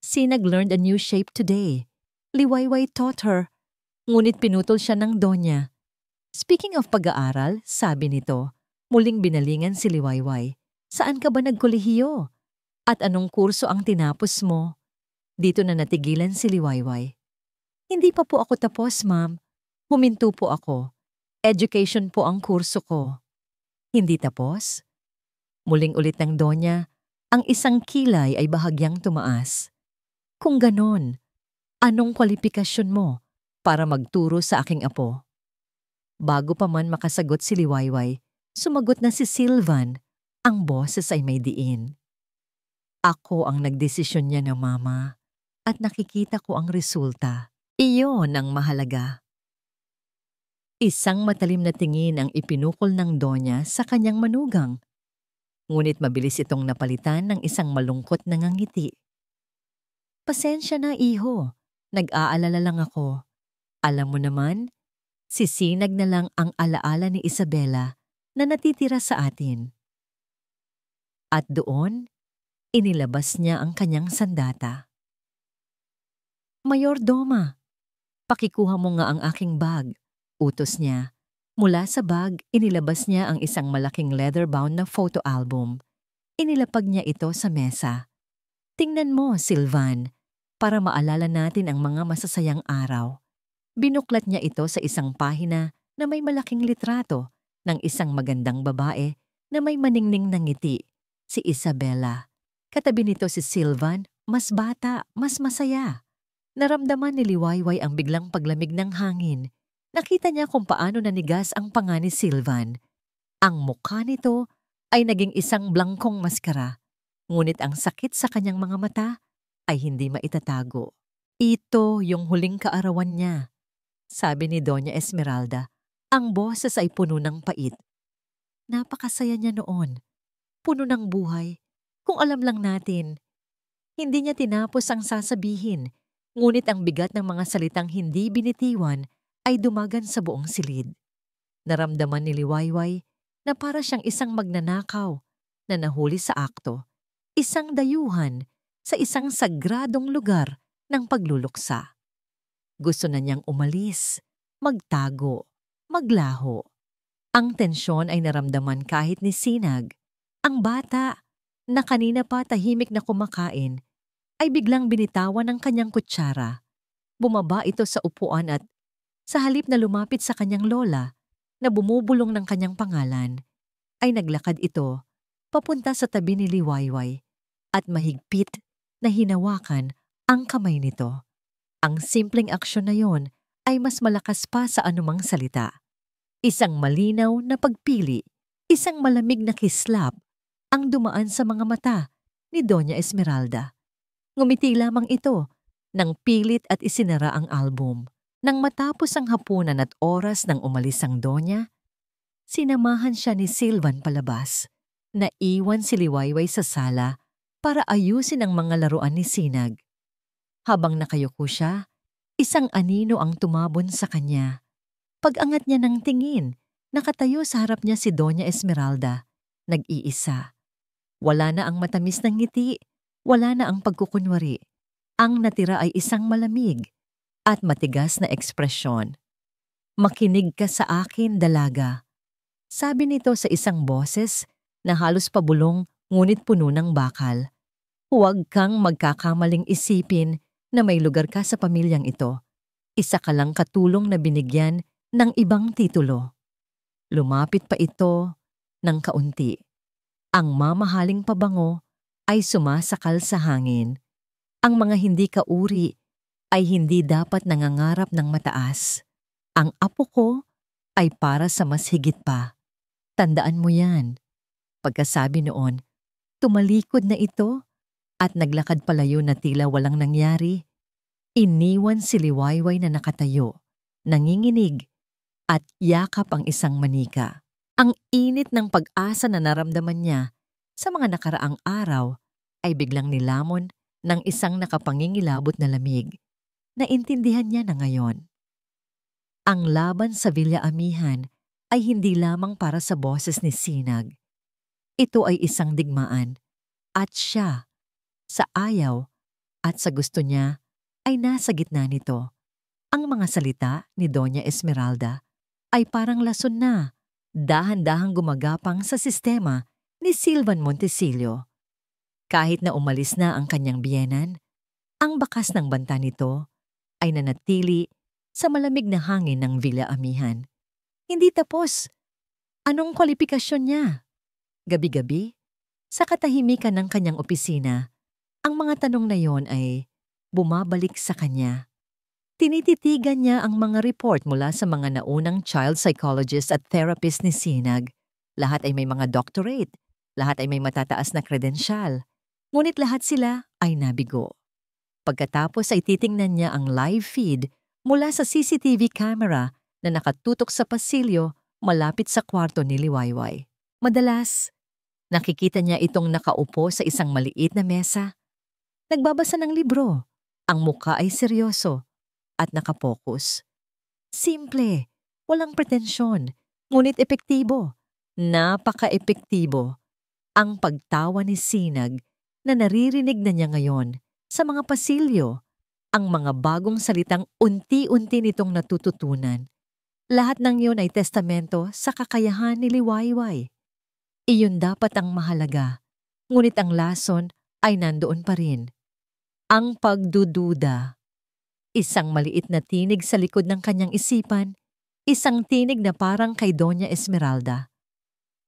Sinag learned a new shape today. Liwayway taught her." Ngunit pinutol siya ng Donya. "Speaking of pag-aaral," sabi nito, muling binalingan si Liwayway. "Saan ka ba nagkolehiyo? At anong kurso ang tinapos mo?" Dito na natigilan si Liwayway. Hindi pa po ako tapos, ma'am. Huminto po ako. Education po ang kurso ko. Hindi tapos? Muling ulit ng Donya, ang isang kilay ay bahagyang tumaas. Kung ganon, anong kwalifikasyon mo para magturo sa aking apo? Bago pa man makasagot si Liwayway, sumagot na si Sylvan, ang boses ay may diin. Ako ang nagdesisyon niya na mama at nakikita ko ang resulta. Iyon ang mahalaga. Isang matalim na tingin ang ipinukol ng Donya sa kanyang manugang. Ngunit mabilis itong napalitan ng isang malungkot na ngangiti. Pasensya na, iho. Nag-aalala lang ako. Alam mo naman, sisinag na lang ang alaala ni Isabela na natitira sa atin. At doon, inilabas niya ang kanyang sandata. Mayordoma, pakikuha mo nga ang aking bag. Utos niya. Mula sa bag, inilabas niya ang isang malaking leather-bound na photo album. Inilapag niya ito sa mesa. Tingnan mo, Sylvan, para maalala natin ang mga masasayang araw. Binuklat niya ito sa isang pahina na may malaking litrato ng isang magandang babae na may maningning na ngiti, si Isabela. Katabi nito si Sylvan, mas bata, mas masaya. Naramdaman ni Liwayway ang biglang paglamig ng hangin. Nakita niya kung paano nanigas ang panga ni Sylvan. Ang mukha nito ay naging isang blangkong maskara, ngunit ang sakit sa kanyang mga mata ay hindi maitatago. Ito yung huling kaarawan niya, sabi ni Doña Esmeralda. Ang boses ay puno ng pait. Napakasaya niya noon, puno ng buhay. Kung alam lang natin, hindi niya tinapos ang sasabihin, ngunit ang bigat ng mga salitang hindi binitiwan ay dumagan sa buong silid. Naramdaman ni Liwayway na para siyang isang magnanakaw na nahuli sa akto, isang dayuhan sa isang sagradong lugar ng pagluluksa. Gusto na niyang umalis, magtago, maglaho. Ang tensyon ay naramdaman kahit ni Sinag. Ang bata, na kanina pa tahimik na kumakain, ay biglang binitawan ng kanyang kutsara. Bumaba ito sa upuan at sa halip na lumapit sa kanyang lola na bumubulong ng kanyang pangalan, ay naglakad ito papunta sa tabi ni Liwayway at mahigpit na hinawakan ang kamay nito. Ang simpleng aksyon na yon ay mas malakas pa sa anumang salita. Isang malinaw na pagpili, isang malamig na kislap ang dumaan sa mga mata ni Doña Esmeralda. Ngumiti lamang ito nang pilit at isinara ang album. Nang matapos ang hapunan at oras nang umalis ang Donya, sinamahan siya ni Sylvan palabas. Naiwan si Liwayway sa sala para ayusin ang mga laruan ni Sinag. Habang nakayuko siya, isang anino ang tumabon sa kanya. Pag-angat niya ng tingin, nakatayo sa harap niya si Doña Esmeralda, nag-iisa. Wala na ang matamis ng ngiti, wala na ang pagkukunwari. Ang natira ay isang malamig at matigas na ekspresyon. Makinig ka sa akin, dalaga. Sabi nito sa isang boses na halos pabulong ngunit puno ng bakal. Huwag kang magkakamaling isipin na may lugar ka sa pamilyang ito. Isa ka lang katulong na binigyan ng ibang titulo. Lumapit pa ito ng kaunti. Ang mamahaling pabango ay sumasakal sa hangin. Ang mga hindi kauri ay hindi dapat nangangarap ng mataas. Ang apo ko ay para sa mas higit pa. Tandaan mo yan. Pagkasabi noon, tumalikod na ito at naglakad palayo na tila walang nangyari. Iniwan si Liwayway na nakatayo, nanginginig at yakap ang isang manika. Ang init ng pag-asa na naramdaman niya sa mga nakaraang araw ay biglang nilamon ng isang nakapangingilabot na lamig. Naintindihan niya na ngayon. Ang laban sa Villa Amihan ay hindi lamang para sa boses ni Sinag. Ito ay isang digmaan at siya, sa ayaw at sa gusto niya, ay nasa gitna nito. Ang mga salita ni Doña Esmeralda ay parang lason na, dahan-dahang gumagapang sa sistema ni Sylvan Montesilio. Kahit na umalis na ang kanyang biyenan, Ang bakas ng banta nito ay nanatili sa malamig na hangin ng Villa Amihan. Hindi tapos. Anong kwalifikasyon niya? Gabi-gabi, sa katahimikan ng kanyang opisina, ang mga tanong na yon ay bumabalik sa kanya. Tinititigan niya ang mga report mula sa mga naunang child psychologist at therapist ni Sinag. Lahat ay may mga doctorate, lahat ay may matataas na kredensyal, ngunit lahat sila ay nabigo. Pagkatapos ay titingnan niya ang live feed mula sa CCTV camera na nakatutok sa pasilyo malapit sa kwarto ni Liwayway. Madalas, nakikita niya itong nakaupo sa isang maliit na mesa. Nagbabasa ng libro. Ang muka ay seryoso at nakapokus. Simple, walang pretensyon, ngunit epektibo. Napaka-epektibo ang pagtawa ni Sinag na naririnig na niya ngayon sa mga pasilyo, ang mga bagong salitang unti-unti nitong natututunan. Lahat ng iyon ay testamento sa kakayahan ni Liwayway. Iyon dapat ang mahalaga, ngunit ang lason ay nandoon pa rin. Ang pagdududa. Isang maliit na tinig sa likod ng kanyang isipan, isang tinig na parang kay Doña Esmeralda.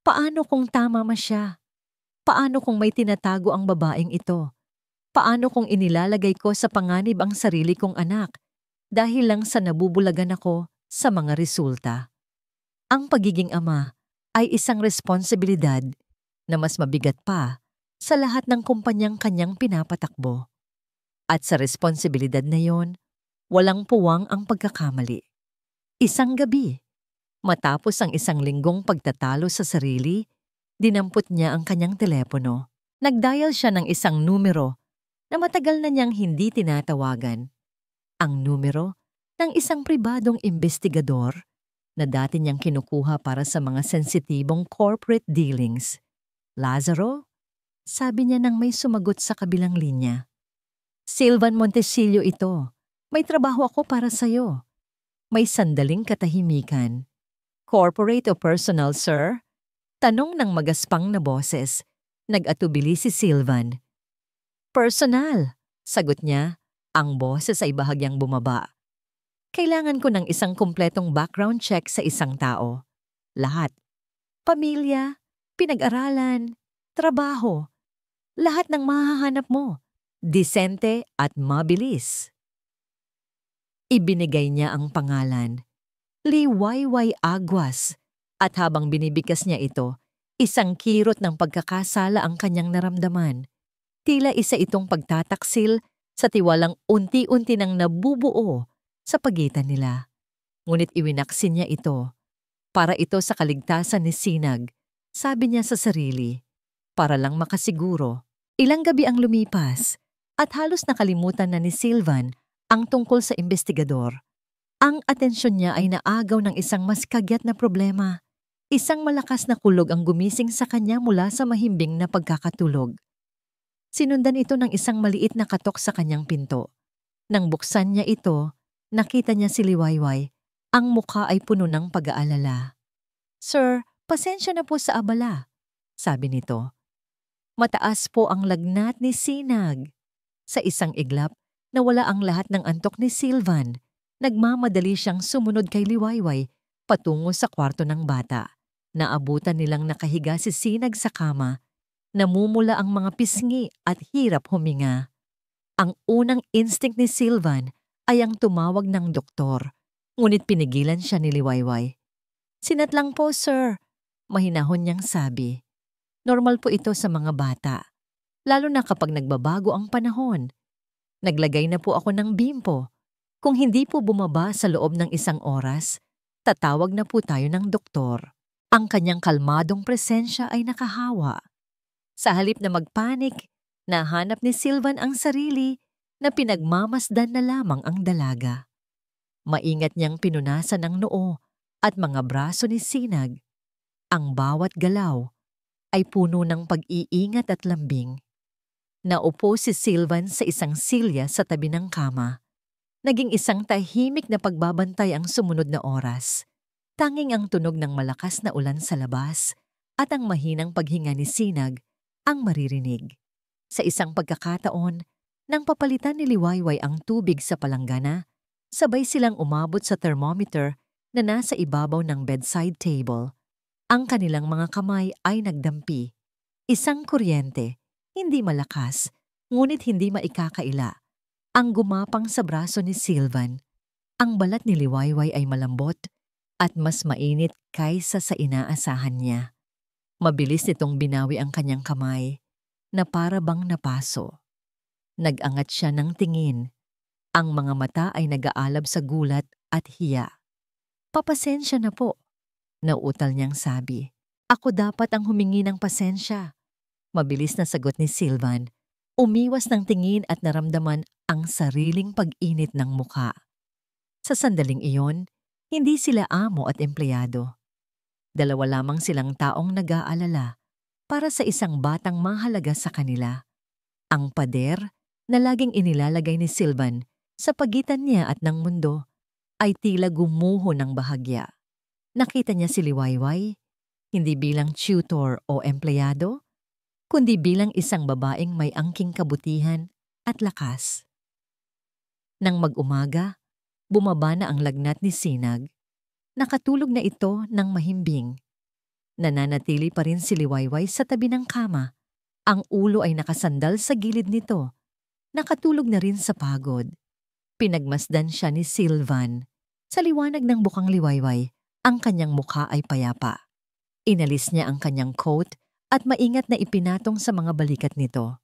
Paano kung tama siya? Paano kung may tinatago ang babaeng ito? Paano kung inilalagay ko sa panganib ang sarili kong anak dahil lang sa nabubulagan ako sa mga resulta? Ang pagiging ama ay isang responsibilidad na mas mabigat pa sa lahat ng kumpanyang kanyang pinapatakbo. At sa responsibilidad na yon, walang puwang ang pagkakamali. Isang gabi, matapos ang isang linggong pagtatalo sa sarili, dinampot niya ang kanyang telepono. Nagdial siya ng isang numero na matagal na niyang hindi tinatawagan. Ang numero ng isang pribadong investigador na dati niyang kinukuha para sa mga sensitibong corporate dealings. Lazaro? Sabi niya nang may sumagot sa kabilang linya. Sylvan Montesillo ito. May trabaho ako para sa'yo. May sandaling katahimikan. Corporate o personal, sir? Tanong ng magaspang na boses. Nag-atubili si Sylvan. Personal, sagot niya. Ang boses ay bahagyang bumaba. Kailangan ko ng isang kumpletong background check sa isang tao. Lahat. Pamilya, pinag-aralan, trabaho. Lahat ng mahahanap mo. Disente at mabilis. Ibinigay niya ang pangalan, Liwayway Aguas, at habang binibigkas niya ito, isang kirot ng pagkakasala ang kanyang naramdaman. Tila isa itong pagtataksil sa tiwalang unti-unti nang nabubuo sa pagitan nila. Ngunit iwinaksin niya ito. Para ito sa kaligtasan ni Sinag, sabi niya sa sarili, para lang makasiguro. Ilang gabi ang lumipas at halos nakalimutan na ni Sylvan ang tungkol sa investigador. Ang atensyon niya ay naagaw ng isang mas kagyat na problema. Isang malakas na kulog ang gumising sa kanya mula sa mahimbing na pagkakatulog. Sinundan ito ng isang maliit na katok sa kanyang pinto. Nang buksan niya ito, nakita niya si Liwayway. Ang mukha ay puno ng pag-aalala. Sir, pasensya na po sa abala, sabi nito. Mataas po ang lagnat ni Sinag. Sa isang iglap, nawala ang lahat ng antok ni Sylvan. Nagmamadali siyang sumunod kay Liwayway patungo sa kwarto ng bata. Naabutan nilang nakahiga si Sinag sa kama. Namumula ang mga pisngi at hirap huminga. Ang unang instinct ni Sylvan ay ang tumawag ng doktor. Ngunit pinigilan siya ni Liwayway. Sinat lang po, sir. Mahinahon niyang sabi. Normal po ito sa mga bata. Lalo na kapag nagbabago ang panahon. Naglagay na po ako ng bimpo. Kung hindi po bumaba sa loob ng isang oras, tatawag na po tayo ng doktor. Ang kanyang kalmadong presensya ay nakahawa. Sa halip na magpanik, nahanap ni Sylvan ang sarili na pinagmamasdan na lamang ang dalaga. Maingat niyang pinunasan ang noo at mga braso ni Sinag. Ang bawat galaw ay puno ng pag-iingat at lambing. Naupo si Sylvan sa isang silya sa tabi ng kama. Naging isang tahimik na pagbabantay ang sumunod na oras. Tanging ang tunog ng malakas na ulan sa labas at ang mahinang paghinga ni Sinag ang maririnig. Sa isang pagkakataon, Nang papalitan ni Liwayway ang tubig sa palanggana, sabay silang umabot sa thermometer na nasa ibabaw ng bedside table. Ang kanilang mga kamay ay nagdampi. Isang kuryente, hindi malakas, ngunit hindi maikakaila. Ang gumapang sa braso ni Sylvan. Ang balat ni Liwayway ay malambot at mas mainit kaysa sa inaasahan niya. Mabilis nitong binawi ang kanyang kamay na para bang napaso. Nag-angat siya ng tingin. Ang mga mata ay nag-aalab sa gulat at hiya. "Papasensya na po," nauutal niyang sabi. "Ako dapat ang humingi ng pasensya." Mabilis na sagot ni Sylvan. Umiwas ng tingin at naramdaman ang sariling pag-init ng muka. Sa sandaling iyon, hindi sila amo at empleyado. Dalawa lamang silang taong nag-aalala para sa isang batang mahalaga sa kanila. Ang pader na laging inilalagay ni Sylvan sa pagitan niya at ng mundo ay tila gumuho ng bahagya. Nakita niya si Liwayway, hindi bilang tutor o empleyado, kundi bilang isang babaeng may angking kabutihan at lakas. Nang mag-umaga, bumaba na ang lagnat ni Sinag. Nakatulog na ito ng mahimbing. Nananatili pa rin si Liwayway sa tabi ng kama. Ang ulo ay nakasandal sa gilid nito. Nakatulog na rin sa pagod. Pinagmasdan siya ni Sylvan. Sa liwanag ng bukang Liwayway, ang kanyang mukha ay payapa. Inalis niya ang kanyang coat at maingat na ipinatong sa mga balikat nito.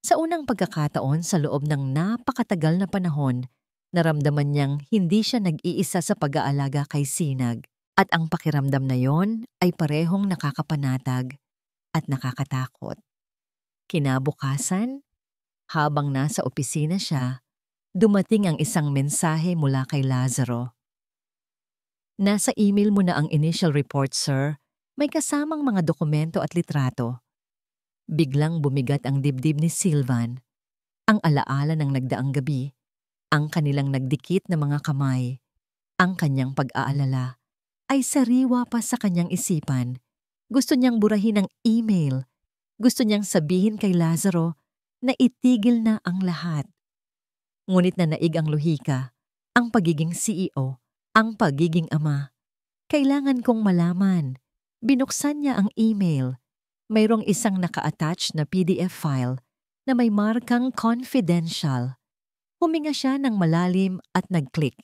Sa unang pagkakataon sa loob ng napakatagal na panahon, naramdaman niyang hindi siya nag-iisa sa pag-aalaga kay Sinag at ang pakiramdam na yon ay parehong nakakapanatag at nakakatakot. Kinabukasan, habang nasa opisina siya, dumating ang isang mensahe mula kay Lazaro. "Nasa email mo na ang initial report, sir. May kasamang mga dokumento at litrato." Biglang bumigat ang dibdib ni Sylvan. Ang alaala ng nagdaang gabi, ang kanilang nagdikit na mga kamay, ang kanyang pag-aalala, ay sariwa pa sa kanyang isipan. Gusto niyang burahin ang email. Gusto niyang sabihin kay Lazaro na itigil na ang lahat. Ngunit nanaig ang lohika, ang pagiging CEO, ang pagiging ama. "Kailangan kong malaman." Binuksan niya ang email. Mayroong isang naka-attach na PDF file na may markang confidential. Huminga siya ng malalim at nag-click.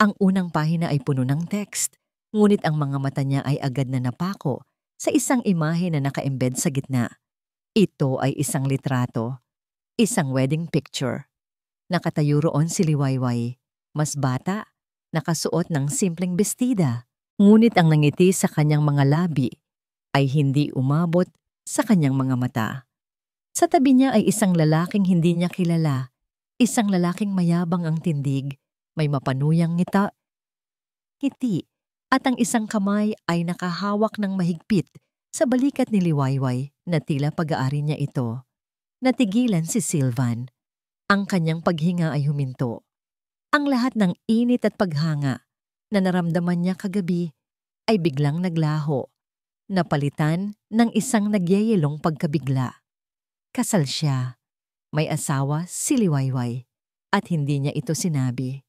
Ang unang pahina ay puno ng text, ngunit ang mga mata niya ay agad na napako sa isang imahe na naka-embed sa gitna. Ito ay isang litrato, isang wedding picture. Nakatayo roon si Liwayway, mas bata, nakasuot ng simpleng bestida. Ngunit ang nangiti sa kanyang mga labi ay hindi umabot sa kanyang mga mata. Sa tabi niya ay isang lalaking hindi niya kilala, isang lalaking mayabang ang tindig, may mapanuyang ngiti, at ang isang kamay ay nakahawak ng mahigpit sa balikat ni Liwayway na tila pag-aari niya ito. Natigilan si Sylvan. Ang kanyang paghinga ay huminto. Ang lahat ng init at paghanga na naramdaman niya kagabi ay biglang naglaho, napalitan ng isang nagyayelong pagkabigla. Kasal siya, may asawa si Liwayway, at hindi niya ito sinabi.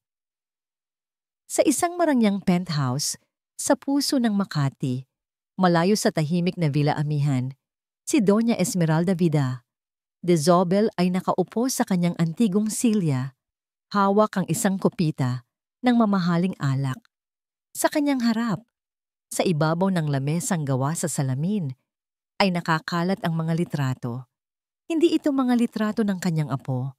Sa isang marangyang penthouse, sa puso ng Makati, malayo sa tahimik na Villa Amihan, si Doña Esmeralda Vida de Zobel ay nakaupo sa kanyang antigong silya, hawak ang isang kopita ng mamahaling alak. Sa kanyang harap, sa ibabaw ng lamesang gawa sa salamin, ay nakakalat ang mga litrato. Hindi ito mga litrato ng kanyang apo.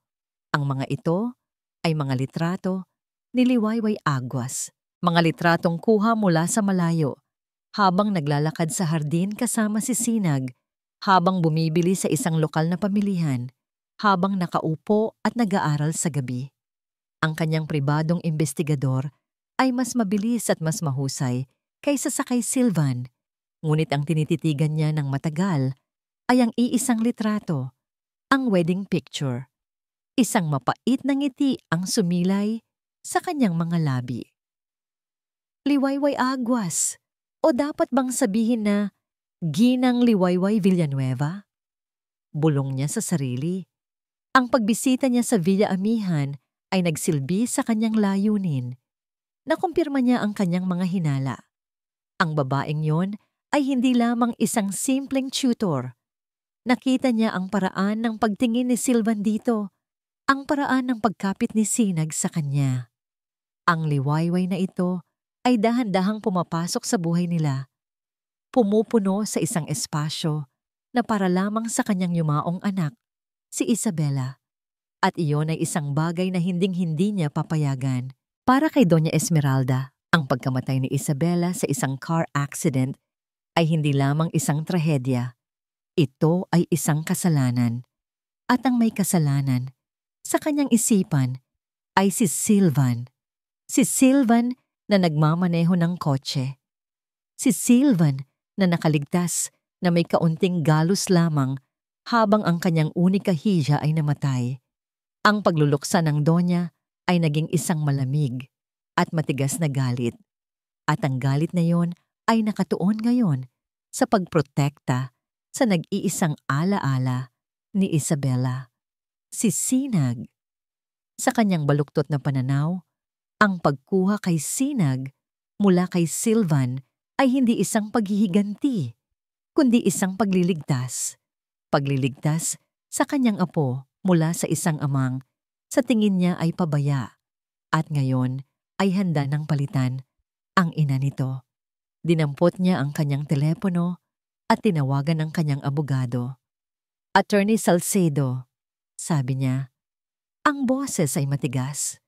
Ang mga ito ay mga litrato ni Liwayway Aguas. Mga litratong kuha mula sa malayo, habang naglalakad sa hardin kasama si Sinag, habang bumibili sa isang lokal na pamilihan, habang nakaupo at nag-aaral sa gabi. Ang kanyang pribadong investigador ay mas mabilis at mas mahusay kaysa sa kay Sylvan, ngunit ang tinititigan niya ng matagal ay ang iisang litrato, ang wedding picture. Isang mapait na ngiti ang sumilay sa kanyang mga labi. Liwayway Aguas, o dapat bang sabihin na Ginang Liwayway Villanueva? Bulong niya sa sarili. Ang pagbisita niya sa Villa Amihan ay nagsilbi sa kanyang layunin. Nakumpirma niya ang kanyang mga hinala. Ang babaeng yon ay hindi lamang isang simpleng tutor. Nakita niya ang paraan ng pagtingin ni Sylvan dito, ang paraan ng pagkapit ni Sinag sa kanya. Ang liwayway na ito ay dahan-dahang pumapasok sa buhay nila. Pumupuno sa isang espasyo na para lamang sa kanyang yumaong anak, si Isabela. At iyon ay isang bagay na hinding-hindi niya papayagan. Para kay Doña Esmeralda, ang pagkamatay ni Isabela sa isang car accident ay hindi lamang isang trahedya. Ito ay isang kasalanan. At ang may kasalanan, sa kanyang isipan, ay si Sylvan. Si Sylvan na nagmamaneho ng kotse. Si Sylvan na nakaligtas na may kaunting galos lamang habang ang kanyang unika hija ay namatay. Ang pagluluksa ng Donya ay naging isang malamig at matigas na galit. At ang galit na yon ay nakatuon ngayon sa pagprotekta sa nag-iisang alaala ni Isabela, si Sinag. Sa kanyang baluktot na pananaw, ang pagkuha kay Sinag mula kay Sylvan ay hindi isang paghihiganti, kundi isang pagliligtas. Pagliligtas sa kanyang apo mula sa isang amang sa tingin niya ay pabaya at ngayon ay handa ng palitan ang ina nito. Dinampot niya ang kanyang telepono at tinawagan ang kanyang abogado. Attorney Salcedo, sabi niya, ang boses ay matigas.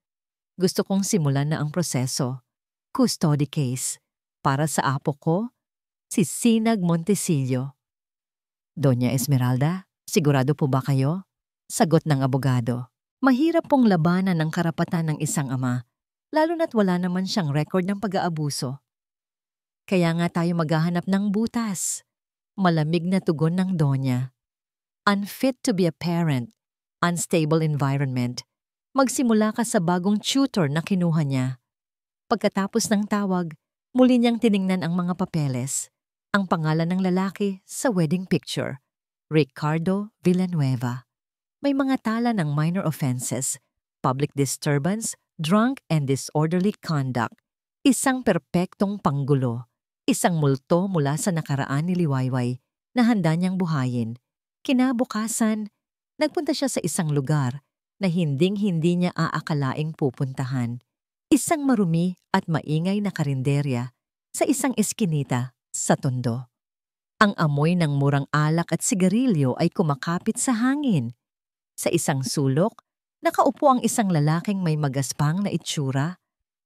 Gusto kong simulan na ang proseso, custody case, para sa apo ko, si Sinag Montesillo. Doña Esmeralda, sigurado po ba kayo? Sagot ng abogado. Mahirap pong labanan ang karapatan ng isang ama, lalo na't wala naman siyang record ng pag-aabuso. Kaya nga tayo maghahanap ng butas. Malamig na tugon ng Donya. Unfit to be a parent, unstable environment. Magsimula ka sa bagong tutor na kinuha niya. Pagkatapos ng tawag, muli niyang tiningnan ang mga papeles. Ang pangalan ng lalaki sa wedding picture, Ricardo Villanueva. May mga tala ng minor offenses, public disturbance, drunk and disorderly conduct, isang perpektong panggulo, isang multo mula sa nakaraan ni Liwayway na handa niyang buhayin. Kinabukasan, nagpunta siya sa isang lugar na hinding-hindi niya aakalaing pupuntahan. Isang marumi at maingay na karinderya sa isang eskinita sa Tondo. Ang amoy ng murang alak at sigarilyo ay kumakapit sa hangin. Sa isang sulok, nakaupo ang isang lalaking may magaspang na itsura.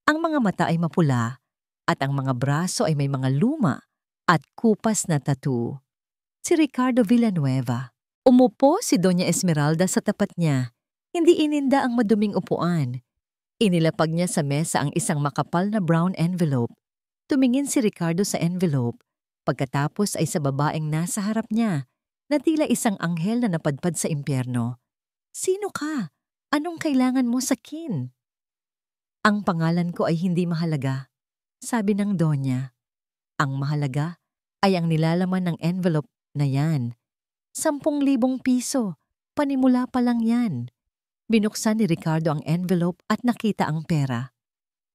Ang mga mata ay mapula at ang mga braso ay may mga luma at kupas na tattoo. Si Ricardo Villanueva. Umupo si Doña Esmeralda sa tapat niya. Hindi ininda ang maduming upuan. Inilapag niya sa mesa ang isang makapal na brown envelope. Tumingin si Ricardo sa envelope. Pagkatapos ay sa babaeng nasa harap niya na tila isang anghel na napadpad sa impyerno. Sino ka? Anong kailangan mo sa kin? Ang pangalan ko ay hindi mahalaga, sabi ng Donya. Ang mahalaga ay ang nilalaman ng envelope na yan. 10,000 piso, panimula pa lang yan. Binuksan ni Ricardo ang envelope at nakita ang pera.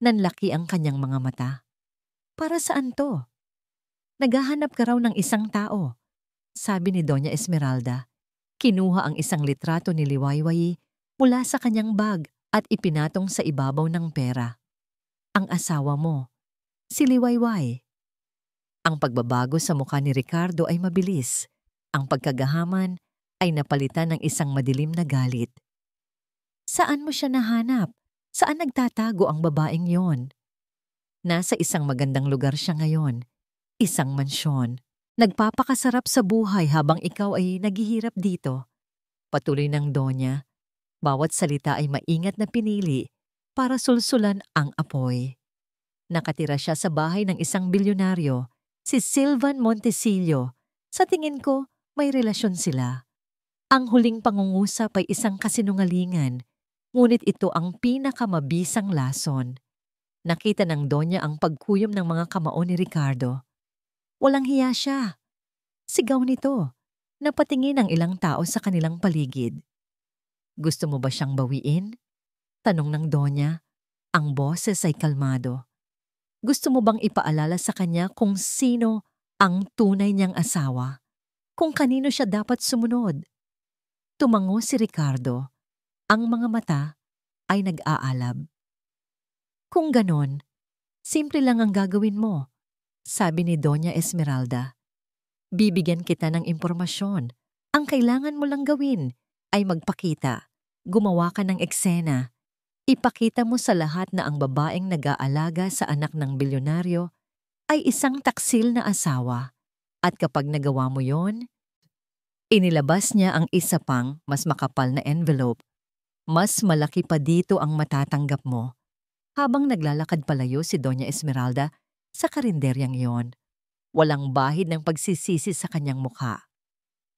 Nanlaki ang kanyang mga mata. Para saan to? Naghahanap ka raw ng isang tao, sabi ni Doña Esmeralda. Kinuha ang isang litrato ni Liwayway mula sa kanyang bag at ipinatong sa ibabaw ng pera. Ang asawa mo, si Liwayway. Ang pagbabago sa mukha ni Ricardo ay mabilis. Ang pagkagahaman ay napalitan ng isang madilim na galit. Saan mo siya nahanap? Saan nagtatago ang babaeng yon? Nasa isang magandang lugar siya ngayon. Isang mansyon. Nagpapakasarap sa buhay habang ikaw ay naghihirap dito. Patuloy ng Donya. Bawat salita ay maingat na pinili para sulsulan ang apoy. Nakatira siya sa bahay ng isang bilyonaryo, si Sylvan Montesillo. Sa tingin ko, may relasyon sila. Ang huling pangungusap ay isang kasinungalingan, ngunit ito ang pinakamabisang lason. Nakita ng Donya ang pagkuyom ng mga kamao ni Ricardo. Walang hiya siya. Sigaw nito. Napatingin ang ilang tao sa kanilang paligid. Gusto mo ba siyang bawiin? Tanong ng Donya. Ang boses ay kalmado. Gusto mo bang ipaalala sa kanya kung sino ang tunay niyang asawa? Kung kanino siya dapat sumunod? Tumango si Ricardo. Ang mga mata ay nag-aalab. Kung ganon, simple lang ang gagawin mo, sabi ni Doña Esmeralda. Bibigyan kita ng impormasyon. Ang kailangan mo lang gawin ay magpakita. Gumawa ka ng eksena. Ipakita mo sa lahat na ang babaeng nag-aalaga sa anak ng bilyonaryo ay isang taksil na asawa. At kapag nagawa mo yon, inilabas niya ang isa pang mas makapal na envelope. Mas malaki pa dito ang matatanggap mo. Habang naglalakad palayo si Doña Esmeralda sa karinderyang iyon, walang bahid ng pagsisisi sa kanyang mukha.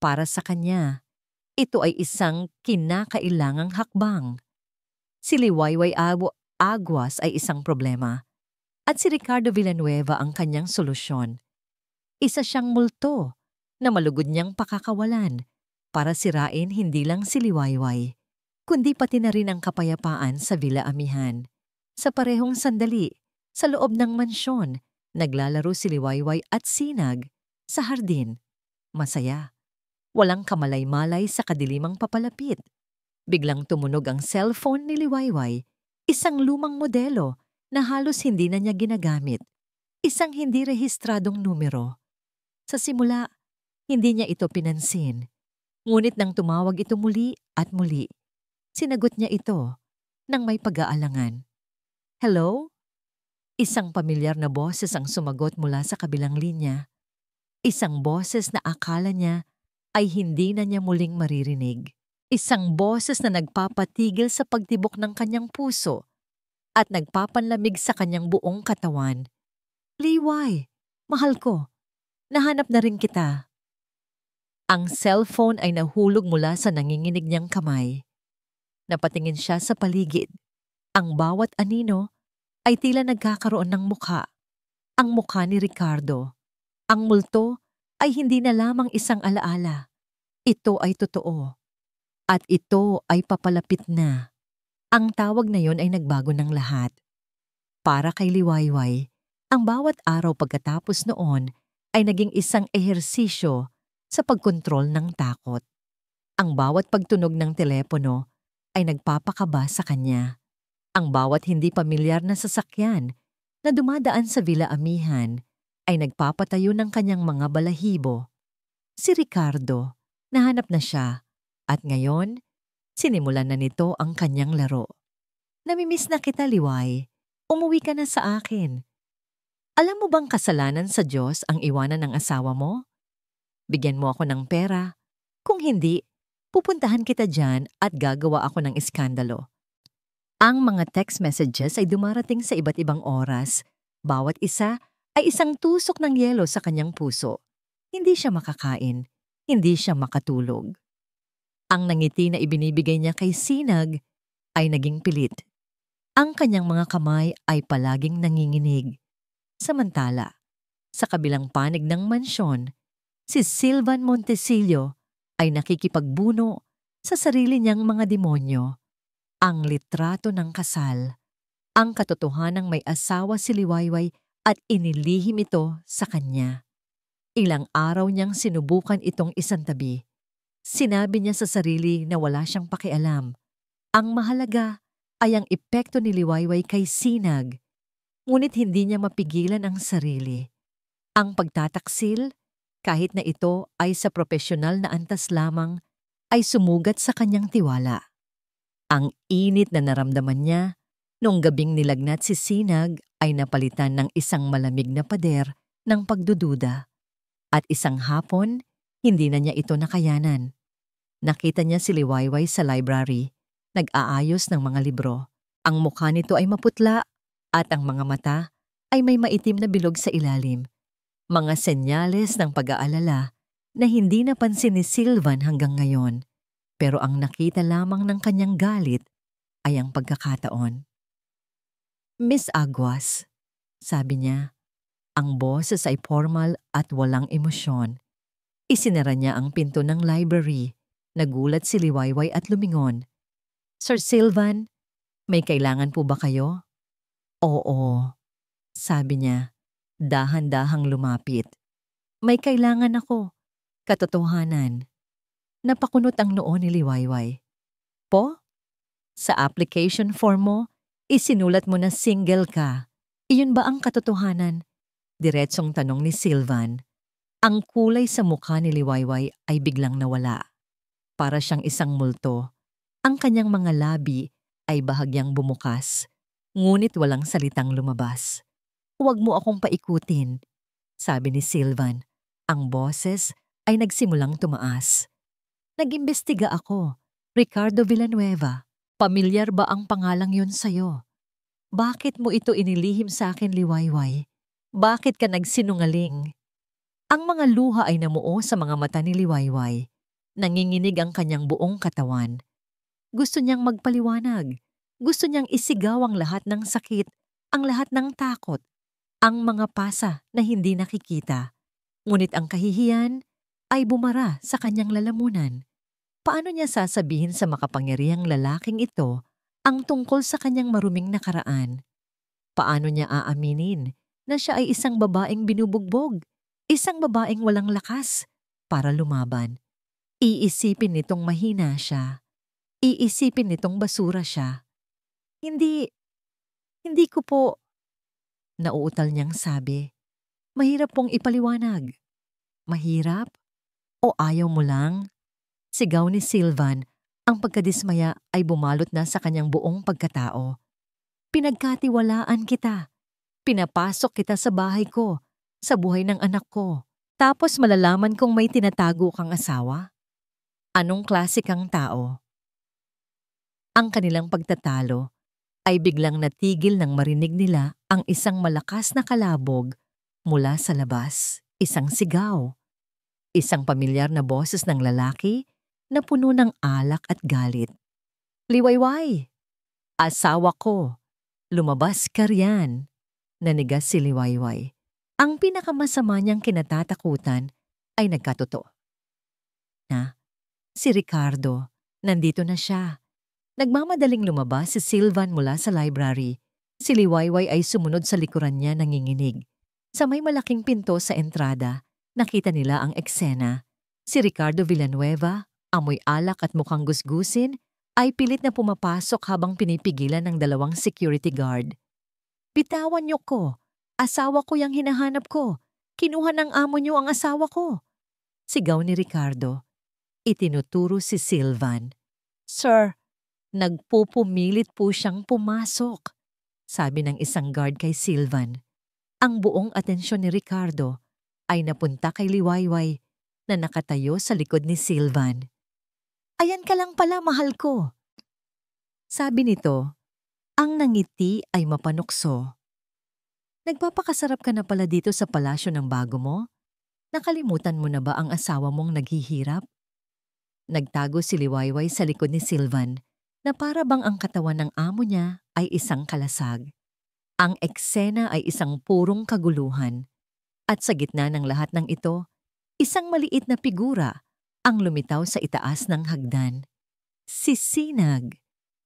Para sa kanya, ito ay isang kinakailangang hakbang. Si Liwayway Aguas ay isang problema at si Ricardo Villanueva ang kanyang solusyon. Isa siyang multo na malugod niyang pakakawalan para sirain hindi lang si Liwayway, kundi pati na rin ang kapayapaan sa Villa Amihan. Sa parehong sandali, sa loob ng mansyon, naglalaro si Liwayway at Sinag sa hardin. Masaya. Walang kamalay-malay sa kadilimang papalapit. Biglang tumunog ang cellphone ni Liwayway, isang lumang modelo na halos hindi na niya ginagamit. Isang hindi rehistradong numero. Sa simula, hindi niya ito pinansin. Ngunit nang tumawag ito muli at muli, sinagot niya ito nang may pag-aalangan. Hello? Isang pamilyar na boses ang sumagot mula sa kabilang linya. Isang boses na akala niya ay hindi na niya muling maririnig. Isang boses na nagpapatigil sa pagtibok ng kanyang puso at nagpapanlamig sa kanyang buong katawan. Liway, mahal ko, nahanap na rin kita. Ang cellphone ay nahulog mula sa nanginginig niyang kamay. Napatingin siya sa paligid. Ang bawat anino ay tila nagkakaroon ng mukha. Ang mukha ni Ricardo. Ang multo ay hindi na lamang isang alaala. Ito ay totoo. At ito ay papalapit na. Ang tawag na yon ay nagbago ng lahat. Para kay Liwayway, ang bawat araw pagkatapos noon ay naging isang ehersisyo sa pagkontrol ng takot. Ang bawat pagtunog ng telepono ay nagpapakaba sa kanya. Ang bawat hindi pamilyar na sasakyan na dumadaan sa Villa Amihan ay nagpapatayo ng kanyang mga balahibo. Si Ricardo, nahanap na siya at ngayon, sinimulan na nito ang kanyang laro. Namimiss na kita, Liway. Umuwi ka na sa akin. Alam mo bang kasalanan sa Diyos ang iwanan ng asawa mo? Bigyan mo ako ng pera. Kung hindi, pupuntahan kita dyan at gagawa ako ng iskandalo. Ang mga text messages ay dumarating sa iba't ibang oras. Bawat isa ay isang tusok ng yelo sa kanyang puso. Hindi siya makakain. Hindi siya makatulog. Ang nangiti na ibinibigay niya kay Sinag ay naging pilit. Ang kanyang mga kamay ay palaging nanginginig. Samantala, sa kabilang panig ng mansyon, si Silvan Montesillo ay nakikipagbuno sa sarili niyang mga demonyo. Ang litrato ng kasal, ang katotohanang may asawa si Liwayway at inilihim ito sa kanya. Ilang araw niyang sinubukan itong isantabi. Sinabi niya sa sarili na wala siyang pakialam. Ang mahalaga ay ang epekto ni Liwayway kay Sinag. Ngunit hindi niya mapigilan ang sarili. Ang pagtataksil, kahit na ito ay sa propesyonal na antas lamang, ay sumugat sa kanyang tiwala. Ang init na naramdaman niya noong gabing nilagnat si Sinag ay napalitan ng isang malamig na pader ng pagdududa. At isang hapon, hindi na niya ito nakayanan. Nakita niya si Liwayway sa library, nag-aayos ng mga libro. Ang mukha nito ay maputla at ang mga mata ay may maitim na bilog sa ilalim. Mga senyales ng pag-aalala na hindi napansin ni Silvan hanggang ngayon. Pero ang nakita lamang ng kanyang galit ay ang pagkakataon. Miss Aguas, sabi niya, ang boses ay formal at walang emosyon. Isinara niya ang pinto ng library. Nagulat si Liwayway at lumingon. Sir Sylvan, may kailangan po ba kayo? Oo, sabi niya, dahan-dahang lumapit. May kailangan ako. Katotohanan. Napakunot ang noo ni Liwayway. Po? Sa application form mo, isinulat mo na single ka. Iyon ba ang katotohanan? Diretsong tanong ni Sylvan. Ang kulay sa mukha ni Liwayway ay biglang nawala. Para siyang isang multo. Ang kanyang mga labi ay bahagyang bumukas, ngunit walang salitang lumabas. Huwag mo akong paikutin, sabi ni Sylvan. Ang boses ay nagsimulang tumaas. Nag-imbestiga ako, Ricardo Villanueva. Pamilyar ba ang pangalang yun sa'yo? Bakit mo ito inilihim sa akin, Liwayway? Bakit ka nagsinungaling? Ang mga luha ay namuo sa mga mata ni Liwayway. Nanginginig ang kanyang buong katawan. Gusto niyang magpaliwanag. Gusto niyang isigaw ang lahat ng sakit, ang lahat ng takot, ang mga pasa na hindi nakikita. Ngunit ang kahihiyan ay bumara sa kanyang lalamunan. Paano niya sasabihin sa makapangyarihang lalaking ito ang tungkol sa kanyang maruming nakaraan? Paano niya aaminin na siya ay isang babaeng binubugbog, isang babaeng walang lakas para lumaban? Iisipin nitong mahina siya. Iisipin nitong basura siya. Hindi ko po, nauutal niyang sabi. Mahirap pong ipaliwanag. Mahirap? O ayaw mo lang? Sigaw ni Sylvan, ang pagkadismaya ay bumalot na sa kanyang buong pagkatao. Pinagkatiwalaan kita. Pinapasok kita sa bahay ko, sa buhay ng anak ko. Tapos malalaman kong may tinatago kang asawa? Anong klase kang tao? Ang kanilang pagtatalo ay biglang natigil nang marinig nila ang isang malakas na kalabog mula sa labas. Isang sigaw. Isang pamilyar na boses ng lalaki na puno ng alak at galit. Liwayway! Asawa ko! Lumabas ka riyan! Nanigas si Liwayway. Ang pinakamasama niyang kinatatakutan ay nagkatotoo. Si Ricardo, nandito na siya. Nagmamadaling lumabas si Sylvan mula sa library. Si Liwayway ay sumunod sa likuran niya nanginginig. Sa may malaking pinto sa entrada, nakita nila ang eksena. Si Ricardo Villanueva, amoy alak at mukhang gusgusin, ay pilit na pumapasok habang pinipigilan ng dalawang security guard. Bitawan niyo ko! Asawa ko yung hinahanap ko! Kinuha ng amo niyo ang asawa ko! Sigaw ni Ricardo. Itinuturo si Sylvan. Sir, nagpupumilit po siyang pumasok, sabi ng isang guard kay Sylvan. Ang buong atensyon ni Ricardo ay napunta kay Liwayway na nakatayo sa likod ni Sylvan. Ayan ka lang pala, mahal ko. Sabi nito, ang nangiti ay mapanukso. Nagpapakasarap ka na pala dito sa palasyo ng bago mo? Nakalimutan mo na ba ang asawa mong naghihirap? Nagtago si Liwayway sa likod ni Sylvan na para bang ang katawan ng amo niya ay isang kalasag. Ang eksena ay isang purong kaguluhan. At sa gitna ng lahat ng ito, isang maliit na figura ang lumitaw sa itaas ng hagdan. Si Sinag.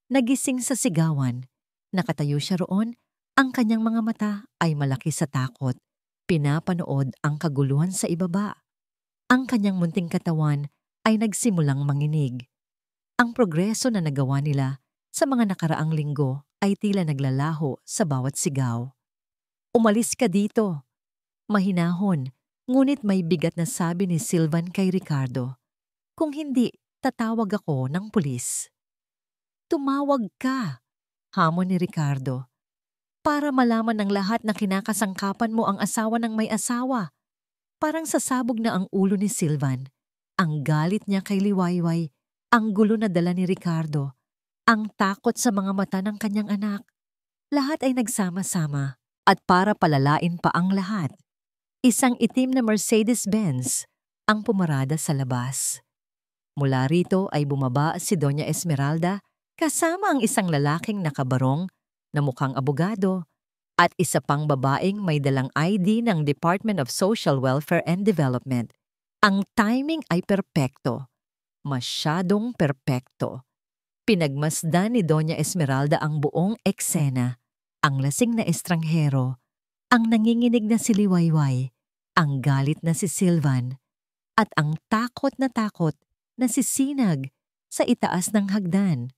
Nagising sa sigawan. Nakatayo siya roon, ang kanyang mga mata ay malaki sa takot. Pinapanood ang kaguluhan sa ibaba. Ang kanyang munting katawan ay nagsimulang manginig. Ang progreso na nagawa nila sa mga nakaraang linggo ay tila naglalaho sa bawat sigaw. Umalis ka dito. Mahinahon, ngunit may bigat na sabi ni Sylvan kay Ricardo. Kung hindi, tatawag ako ng pulis. Tumawag ka, hamon ni Ricardo. Para malaman ng lahat na kinakasangkapan mo ang asawa ng may asawa. Parang sasabog na ang ulo ni Sylvan. Ang galit niya kay Liwayway, ang gulo na dala ni Ricardo, ang takot sa mga mata ng kanyang anak. Lahat ay nagsama-sama at para palalain pa ang lahat. Isang itim na Mercedes-Benz ang pumarada sa labas. Mula rito ay bumaba si Doña Esmeralda kasama ang isang lalaking nakabarong na mukhang abogado at isa pang babaeng may dalang ID ng Department of Social Welfare and Development. Ang timing ay perpekto. Masyadong perpekto. Pinagmasdan ni Doña Esmeralda ang buong eksena, ang lasing na estranghero, ang nanginginig na si Liwayway, ang galit na si Silvan, at ang takot na si Sinag sa itaas ng hagdan.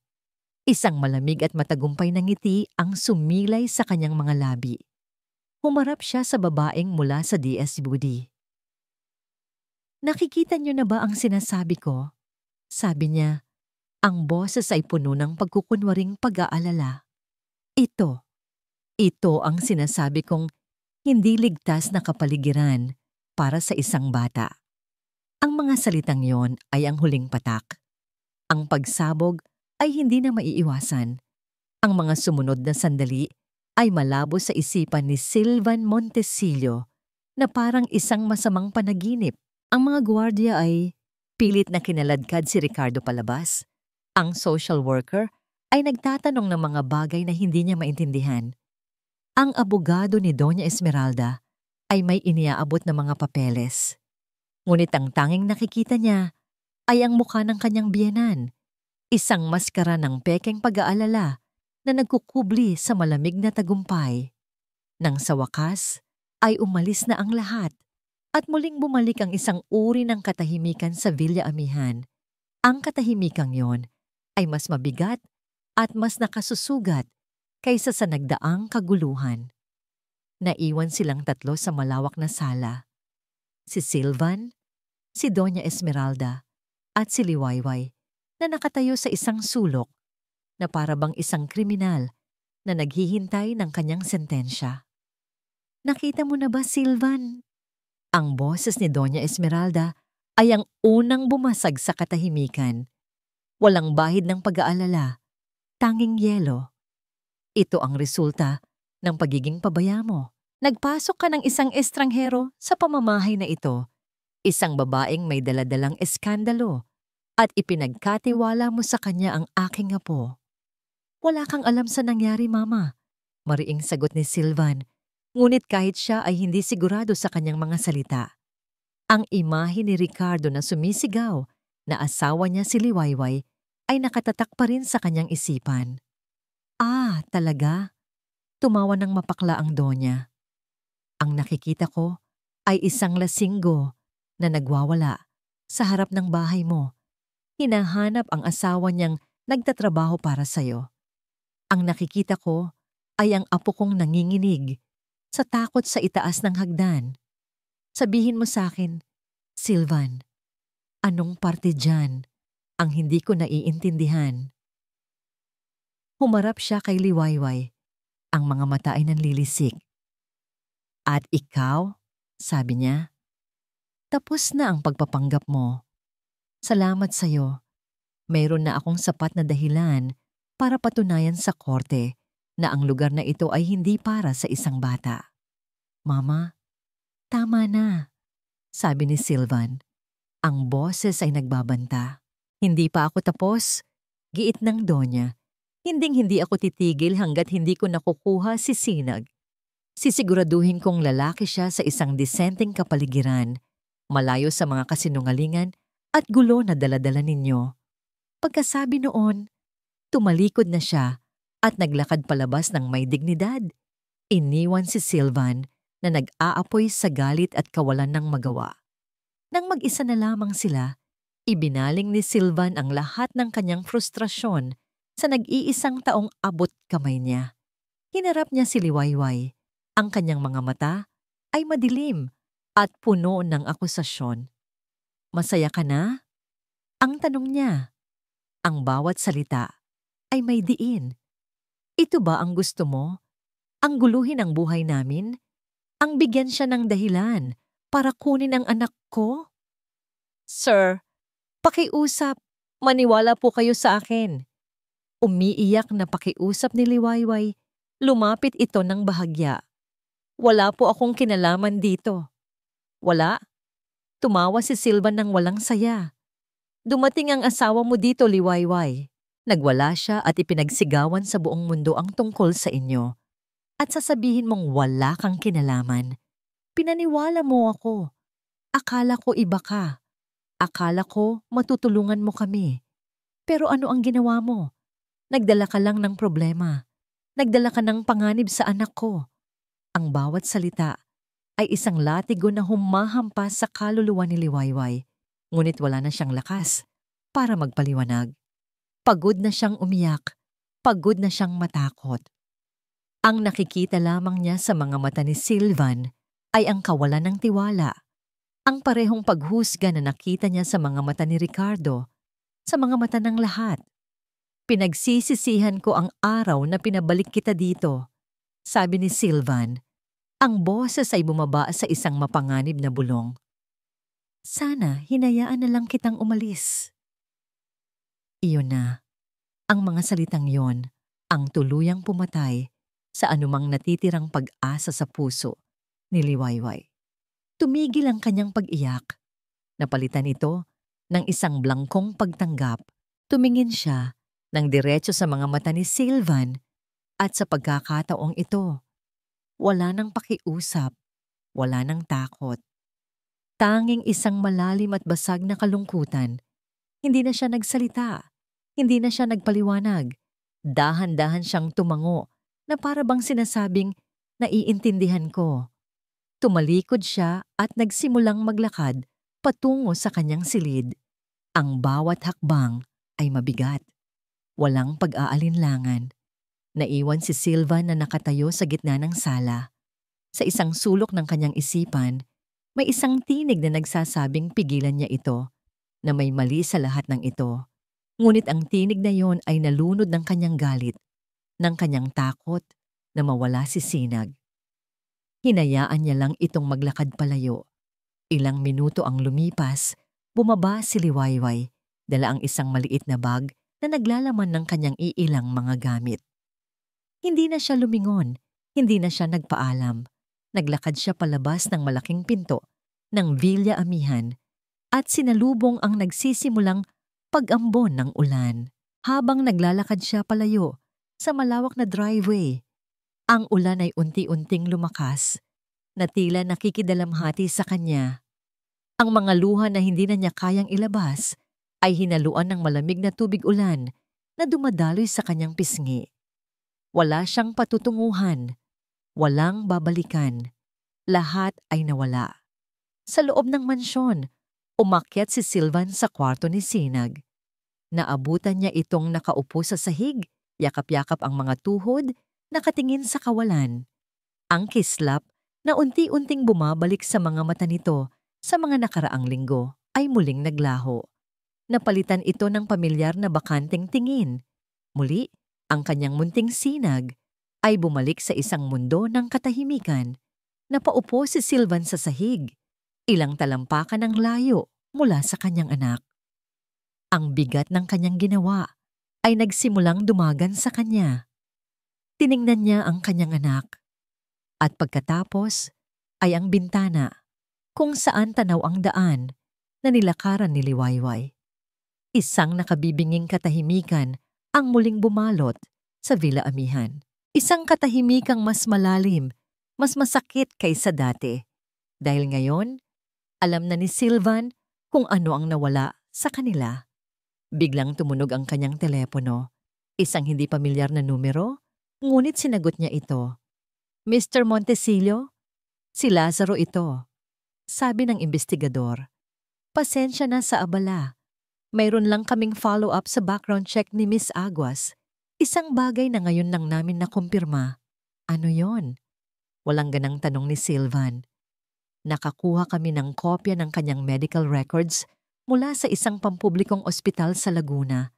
Isang malamig at matagumpay na ngiti ang sumilay sa kanyang mga labi. Humarap siya sa babaeng mula sa DSWD. "Nakikita niyo na ba ang sinasabi ko?" Sabi niya. Ang boses ay puno ng pagkukunwaring pag-aalala. Ito ang sinasabi kong hindi ligtas na kapaligiran para sa isang bata. Ang mga salitang yon ay ang huling patak. Ang pagsabog ay hindi na maiiwasan. Ang mga sumunod na sandali ay malabo sa isipan ni Silvan Montesillo na parang isang masamang panaginip. Ang mga gwardiya ay pilit na kinaladkad si Ricardo palabas. Ang social worker ay nagtatanong ng mga bagay na hindi niya maintindihan. Ang abogado ni Doña Esmeralda ay may iniaabot na mga papeles. Ngunit ang tanging nakikita niya ay ang mukha ng kanyang biyenan, isang maskara ng pekeng pag-aalala na nagkukubli sa malamig na tagumpay. Nang sa wakas ay umalis na ang lahat at muling bumalik ang isang uri ng katahimikan sa Villa Amihan. Ang katahimikang yon ay mas mabigat at mas nakasusugat kaysa sa nagdaang kaguluhan. Naiwan silang tatlo sa malawak na sala. Si Silvan, si Doña Esmeralda, at si Liwayway na nakatayo sa isang sulok na para bang isang kriminal na naghihintay ng kanyang sentensya. "Nakita mo na ba, Silvan?" Ang boses ni Doña Esmeralda ay ang unang bumasag sa katahimikan. Walang bahid ng pag-aalala, tanging yelo. Ito ang resulta ng pagiging pabaya mo. Nagpasok ka ng isang estranghero sa pamamahay na ito, isang babaeng may daladalang eskandalo, at ipinagkatiwala mo sa kanya ang aking apo. "Wala kang alam sa nangyari, Mama," mariing sagot ni Silvan, ngunit kahit siya ay hindi sigurado sa kanyang mga salita. Ang imahe ni Ricardo na sumisigaw na asawa niya si Liwayway ay nakatatak pa rin sa kanyang isipan. "Ah, talaga?" Tumawa ng mapakla ang Donya. "Ang nakikita ko ay isang lasinggo na nagwawala sa harap ng bahay mo. Hinahanap ang asawa niyang nagtatrabaho para sa'yo. Ang nakikita ko ay ang apo kong nanginginig sa takot sa itaas ng hagdan. Sabihin mo sa akin, Silvan, anong parte dyan ang hindi ko naiintindihan?" Humarap siya kay Liwayway. Ang mga mata ay nanlilisik. "At ikaw?" sabi niya. "Tapos na ang pagpapanggap mo. Salamat sa'yo. Mayroon na akong sapat na dahilan para patunayan sa korte na ang lugar na ito ay hindi para sa isang bata." "Mama, tama na," sabi ni Silvan. Ang boses ay nagbabanta. "Hindi pa ako tapos," giit ng Donya. Hinding-hindi ako titigil hanggat hindi ko nakukuha si Sinag. Sisiguraduhin kong lalaki siya sa isang disenteng kapaligiran, malayo sa mga kasinungalingan at gulo na daladala ninyo. Pagkasabi noon, tumalikod na siya at naglakad palabas ng may dignidad. Iniwan si Silvan na nag-aapoy sa galit at kawalan ng magawa. Nang mag-isa na lamang sila, ibinaling ni Silvan ang lahat ng kanyang frustrasyon sa nag-iisang taong abot kamay niya. Hinarap niya si Liwayway. Ang kanyang mga mata ay madilim at puno ng akusasyon. "Masaya ka na?" ang tanong niya. Ang bawat salita ay may diin. "Ito ba ang gusto mo? Ang guluhin ang buhay namin? Ang bigyan siya ng dahilan para kunin ang anak ko?" "Sir, pakiusap. Maniwala po kayo sa akin." Umiiyak na pakiusap ni Liwayway. Lumapit ito ng bahagya. "Wala po akong kinalaman dito." "Wala?" Tumawa si Silvan ng walang saya. "Dumating ang asawa mo dito, Liwayway. Nagwala siya at ipinagsigawan sa buong mundo ang tungkol sa inyo. At sasabihin mong wala kang kinalaman. Pinaniwala mo ako. Akala ko iba ka. Akala ko matutulungan mo kami. Pero ano ang ginawa mo? Nagdala ka lang ng problema. Nagdala ka ng panganib sa anak ko. Ang bawat salita ay isang latigo na humahampas sa kaluluwa ni Liwayway. Ngunit wala na siyang lakas para magpaliwanag. Pagod na siyang umiyak. Pagod na siyang matakot. Ang nakikita lamang niya sa mga mata ni Sylvan ay ang kawalan ng tiwala. Ang parehong paghusga na nakita niya sa mga mata ni Ricardo, sa mga mata ng lahat. Pinagsisisihan ko ang araw na pinabalik kita dito, sabi ni Sylvan. Ang boses ay bumaba sa isang mapanganib na bulong. Sana hinayaan na lang kitang umalis. Iyon na. Ang mga salitang yon ang tuluyang pumatay sa anumang natitirang pag-asa sa puso ni Liwayway. Tumigil ang kanyang pag-iyak. Napalitan ito ng isang blangkong pagtanggap. Tumingin siya ng diretso sa mga mata ni Sylvan at sa pagkakataong ito, wala nang pakiusap, wala nang takot. Tanging isang malalim at basag na kalungkutan. Hindi na siya nagsalita. Hindi na siya nagpaliwanag. Dahan-dahan siyang tumango na para bang sinasabing, naiintindihan ko. Tumalikod siya at nagsimulang maglakad patungo sa kanyang silid. Ang bawat hakbang ay mabigat. Walang pag-aalinlangan. Naiwan si Sylvan na nakatayo sa gitna ng sala. Sa isang sulok ng kanyang isipan, may isang tinig na nagsasabing pigilan niya ito, na may mali sa lahat ng ito. Ngunit ang tinig na yon ay nalunod ng kanyang galit, ng kanyang takot na mawala si Sinag. Hinayaan niya lang itong maglakad palayo. Ilang minuto ang lumipas, bumaba si Liwayway, dala ang isang maliit na bag na naglalaman ng kanyang iilang mga gamit. Hindi na siya lumingon, hindi na siya nagpaalam. Naglakad siya palabas ng malaking pinto ng Villa Amihan at sinalubong ang nagsisimulang pag-ambon ng ulan. Habang naglalakad siya palayo sa malawak na driveway, ang ulan ay unti-unting lumakas na tila nakikidalamhati sa kanya. Ang mga luha na hindi na niya kayang ilabas ay hinaluan ng malamig na tubig ulan na dumadaloy sa kanyang pisngi. Wala siyang patutunguhan, walang babalikan. Lahat ay nawala. Sa loob ng mansyon, umakyat si Sylvan sa kwarto ni Sinag. Naabutan niya itong nakaupo sa sahig, yakap-yakap ang mga tuhod, nakatingin sa kawalan. Ang kislap na unti-unting bumabalik sa mga mata nito sa mga nakaraang linggo ay muling naglaho. Napalitan ito ng pamilyar na bakanteng tingin. Muli, ang kanyang munting Sinag ay bumalik sa isang mundo ng katahimikan. Napaupo si Sylvan sa sahig, ilang talampakan ng layo mula sa kanyang anak. Ang bigat ng kanyang ginawa ay nagsimulang dumagan sa kanya. Tiningnan niya ang kanyang anak. At pagkatapos ay ang bintana kung saan tanaw ang daan na nilakaran ni Liwayway. Isang nakabibinging katahimikan ang muling bumalot sa Villa Amihan. Isang katahimikang mas malalim, mas masakit kaysa dati. Dahil ngayon, alam na ni Sylvan kung ano ang nawala sa kanila. Biglang tumunog ang kanyang telepono. Isang hindi pamilyar na numero, ngunit sinagot niya ito. Mr. Montesillo? Si Lazaro ito. Sabi ng investigador. Pasensya na sa abala. Mayroon lang kaming follow-up sa background check ni Miss Aguas. Isang bagay na ngayon lang namin nakumpirma. Ano yon? Walang ganang tanong ni Sylvan. Nakakuha kami ng kopya ng kanyang medical records mula sa isang pampublikong ospital sa Laguna.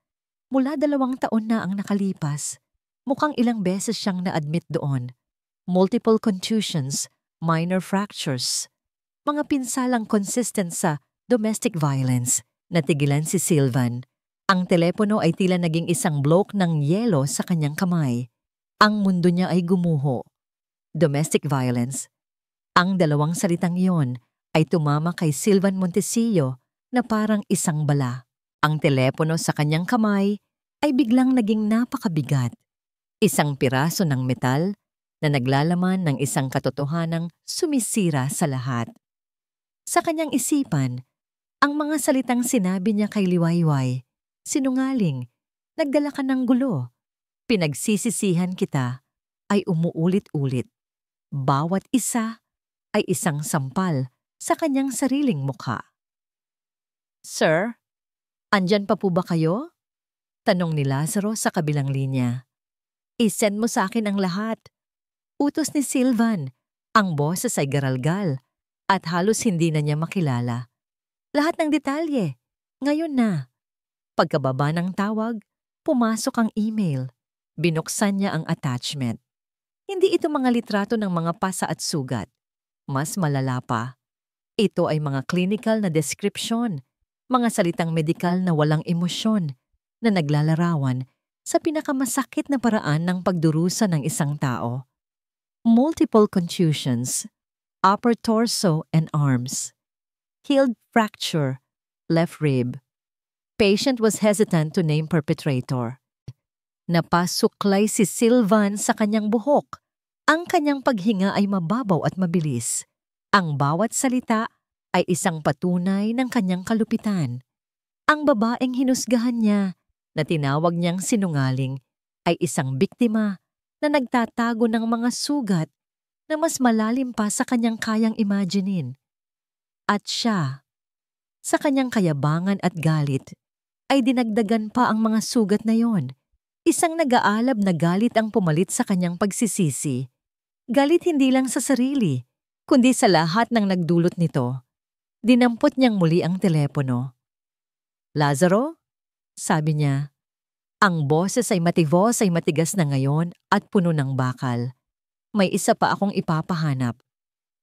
Mula 2 taon na ang nakalipas. Mukhang ilang beses siyang na-admit doon. Multiple contusions, minor fractures. Mga pinsalang consistent sa domestic violence. Natigilan si Sylvan. Ang telepono ay tila naging isang bloke ng yelo sa kanyang kamay. Ang mundo niya ay gumuho. Domestic violence. Ang 2 salitang iyon ay tumama kay Sylvan Montesillo na parang isang bala. Ang telepono sa kanyang kamay ay biglang naging napakabigat. Isang piraso ng metal na naglalaman ng isang katotohanang sumisira sa lahat. Sa kanyang isipan, ang mga salitang sinabi niya kay Liwayway, sinungaling, nagdala ka ng gulo, Pinagsisisihan kita ay umuulit-ulit. Bawat isa ay isang sampal sa kanyang sariling mukha. Sir, andyan pa po ba kayo? Tanong ni Lazaro sa kabilang linya. I-send mo sa akin ang lahat. Utos ni Silvan. Ang boses ay garalgal at halos hindi na niya makilala. Lahat ng detalye. Ngayon na. Pagkababa ng tawag, pumasok ang email. Binuksan niya ang attachment. Hindi ito mga litrato ng mga pasa at sugat. Mas malala pa. Ito ay mga clinical na description, mga salitang medikal na walang emosyon, na naglalarawan sa pinakamasakit na paraan ng pagdurusa ng isang tao. Multiple contusions, upper torso and arms. Healed fracture, left rib. Patient was hesitant to name perpetrator. Napasuklay si Silvan sa kanyang buhok. Ang kanyang paghinga ay mababaw at mabilis. Ang bawat salita ay isang patunay ng kanyang kalupitan. Ang babaeng hinusgahan niya, na tinawag niyang sinungaling, ay isang biktima na nagtatago ng mga sugat na mas malalim pa sa kanyang kayang imaginin. At siya, sa kanyang kayabangan at galit, ay dinagdagan pa ang mga sugat na yon. Isang nag-aalab na galit ang pumalit sa kanyang pagsisisi. Galit hindi lang sa sarili, kundi sa lahat ng nagdulot nito. Dinampot niyang muli ang telepono. Lazaro? Sabi niya. Ang boses ay mativos ay matigas na ngayon at puno ng bakal. May isa pa akong ipapahanap.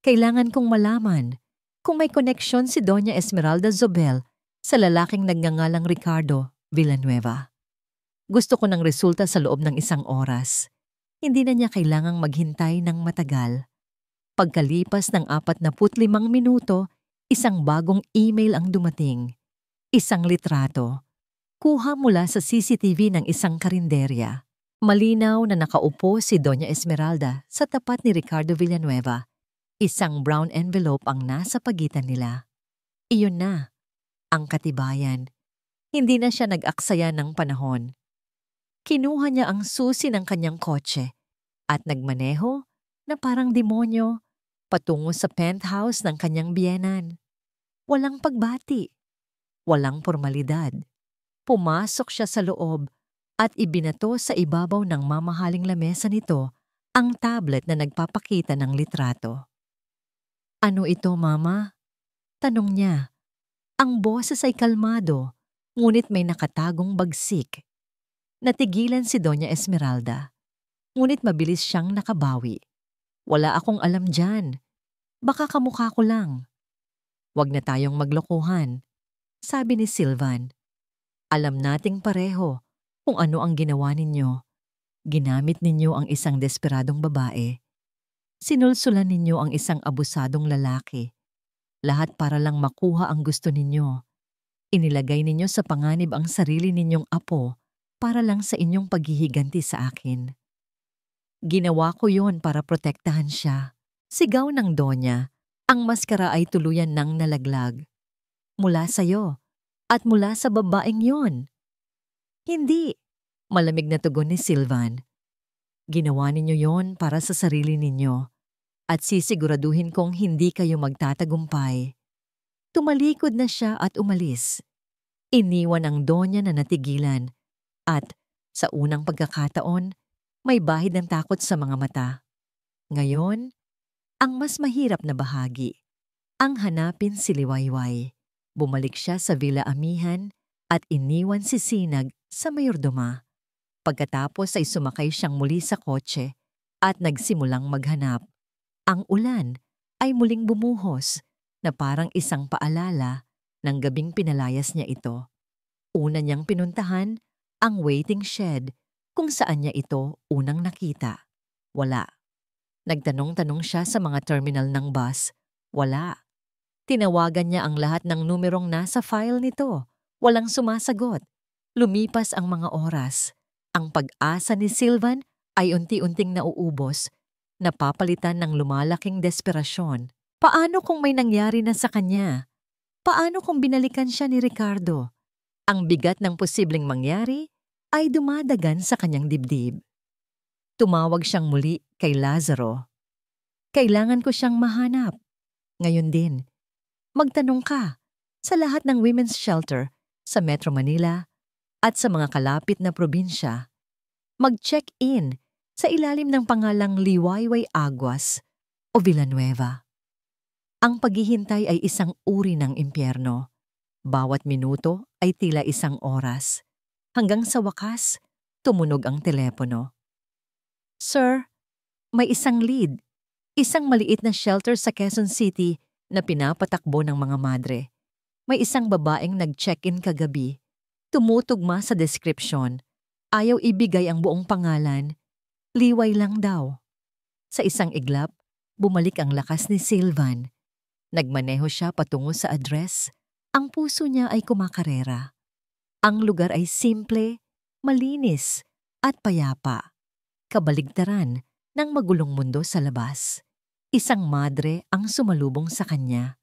Kailangan kong malaman kung may koneksyon si Doña Esmeralda Zobel sa lalaking nagngangalang Ricardo Villanueva. Gusto ko ng resulta sa loob ng 1 oras. Hindi na niya kailangang maghintay ng matagal. Pagkalipas ng 45 minuto, isang bagong email ang dumating. Isang litrato. Kuha mula sa CCTV ng isang karinderya. Malinaw na nakaupo si Doña Esmeralda sa tapat ni Ricardo Villanueva. Isang brown envelope ang nasa pagitan nila. Iyon na, ang katibayan. Hindi na siya nag-aksaya ng panahon. Kinuha niya ang susi ng kanyang kotse at nagmaneho na parang demonyo patungo sa penthouse ng kanyang biyenan. Walang pagbati. Walang formalidad. Pumasok siya sa loob at ibinato sa ibabaw ng mamahaling lamesa nito ang tablet na nagpapakita ng litrato. Ano ito, Mama? Tanong niya. Ang boses ay kalmado, ngunit may nakatagong bagsik. Natigilan si Doña Esmeralda, ngunit mabilis siyang nakabawi. Wala akong alam dyan. Baka kamukha ko lang. Huwag na tayong maglokohan, sabi ni Silvan. Alam nating pareho kung ano ang ginawa ninyo. Ginamit ninyo ang isang desperadong babae. Sinulsulan ninyo ang isang abusadong lalaki. Lahat para lang makuha ang gusto ninyo. Inilagay ninyo sa panganib ang sarili ninyong apo para lang sa inyong paghihiganti sa akin. Ginawa ko yon para protektahan siya. Sigaw ng Donya. Ang maskara ay tuluyan ng nalaglag. Mula sa'yo at mula sa babaeng yon. Hindi, malamig na tugon ni Silvan. Ginawa ninyo yon para sa sarili ninyo at sisiguraduhin kong hindi kayo magtatagumpay. Tumalikod na siya at umalis. Iniwan ang Donya na natigilan at sa unang pagkakataon, may bahid ng takot sa mga mata. Ngayon, ang mas mahirap na bahagi. Ang hanapin si Liwayway. Bumalik siya sa Villa Amihan at iniwan si Sinag sa mayordoma. Pagkatapos ay sumakay siyang muli sa kotse at nagsimulang maghanap. Ang ulan ay muling bumuhos na parang isang paalala ng gabing pinalayas niya ito. Una niyang pinuntahan ang waiting shed kung saan niya ito unang nakita. Wala. Nagtanong-tanong siya sa mga terminal ng bus. Wala. Tinawagan niya ang lahat ng numerong nasa file nito. Walang sumasagot. Lumipas ang mga oras. Ang pag-asa ni Silvan ay unti-unting nauubos, napapalitan ng lumalaking desperasyon. Paano kung may nangyari na sa kanya? Paano kung binalikan siya ni Ricardo? Ang bigat ng posibleng mangyari ay dumadagan sa kanyang dibdib. Tumawag siyang muli kay Lazaro. Kailangan ko siyang mahanap. Ngayon din, magtanong ka sa lahat ng women's shelter sa Metro Manila at sa mga kalapit na probinsya. Mag-check-in sa ilalim ng pangalang Liwayway Aguas o Villanueva. Ang paghihintay ay isang uri ng impyerno. Bawat minuto ay tila isang oras. Hanggang sa wakas, tumunog ang telepono. Sir, may isang lead. Isang maliit na shelter sa Quezon City na pinapatakbo ng mga madre. May isang babaeng nag-check-in kagabi. Tumutugma sa description. Ayaw ibigay ang buong pangalan. Liway lang daw. Sa isang iglap, bumalik ang lakas ni Sylvan. Nagmaneho siya patungo sa address. Ang puso niya ay kumakarera. Ang lugar ay simple, malinis, at payapa. Kabaligtaran ng magulong mundo sa labas. Isang madre ang sumalubong sa kanya.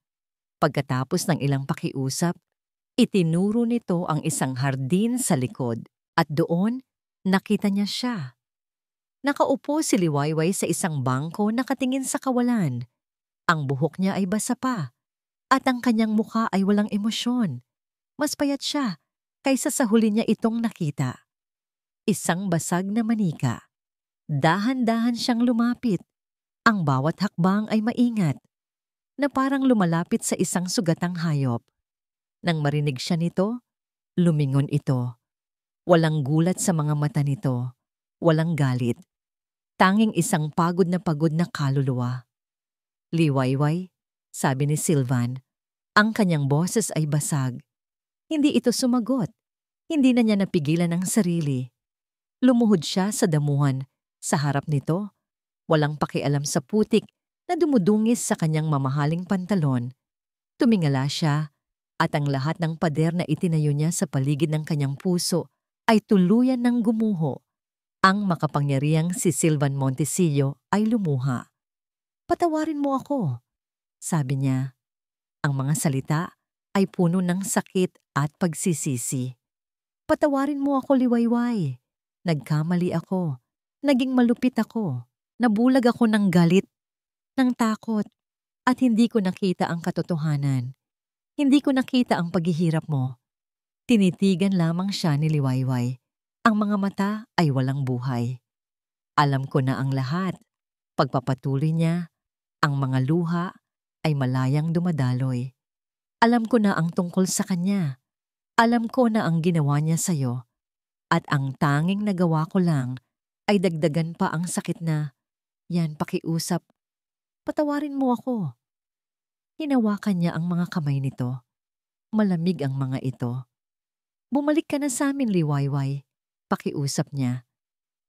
Pagkatapos ng ilang pakiusap, itinuro nito ang isang hardin sa likod at doon nakita niya siya. Nakaupo si Liwayway sa isang bangko nakatingin sa kawalan. Ang buhok niya ay basa pa at ang kanyang mukha ay walang emosyon. Mas payat siya kaysa sa huli niya itong nakita. Isang basag na manika. Dahan-dahan siyang lumapit. Ang bawat hakbang ay maingat, na parang lumalapit sa isang sugatang hayop. Nang marinig siya nito, lumingon ito. Walang gulat sa mga mata nito. Walang galit. Tanging isang pagod na kaluluwa. Liwayway, sabi ni Sylvan. Ang kanyang boses ay basag. Hindi ito sumagot. Hindi na niya napigilan ang sarili. Lumuhod siya sa damuhan. Sa harap nito, walang pakialam sa putik na dumudungis sa kanyang mamahaling pantalon. Tumingala siya at ang lahat ng pader na itinayo niya sa paligid ng kanyang puso ay tuluyan ng gumuho. Ang makapangyarihang si Sylvan Montesillo ay lumuha. Patawarin mo ako, sabi niya. Ang mga salita ay puno ng sakit at pagsisisi. Patawarin mo ako, Liwayway. Nagkamali ako. Naging malupit ako. Nabulag ako ng galit, ng takot, at hindi ko nakita ang katotohanan. Hindi ko nakita ang paghihirap mo. Tinitigan lamang siya ni Liwayway. Ang mga mata ay walang buhay. Alam ko na ang lahat. Pagpapatuloy niya, ang mga luha ay malayang dumadaloy. Alam ko na ang tungkol sa kanya. Alam ko na ang ginawa niya sa'yo. At ang tanging nagawa ko lang ay dagdagan pa ang sakit na, yan pakiusap, patawarin mo ako. Hinawakan niya ang mga kamay nito. Malamig ang mga ito. Bumalik ka na sa amin, Liwayway. Pakiusap niya.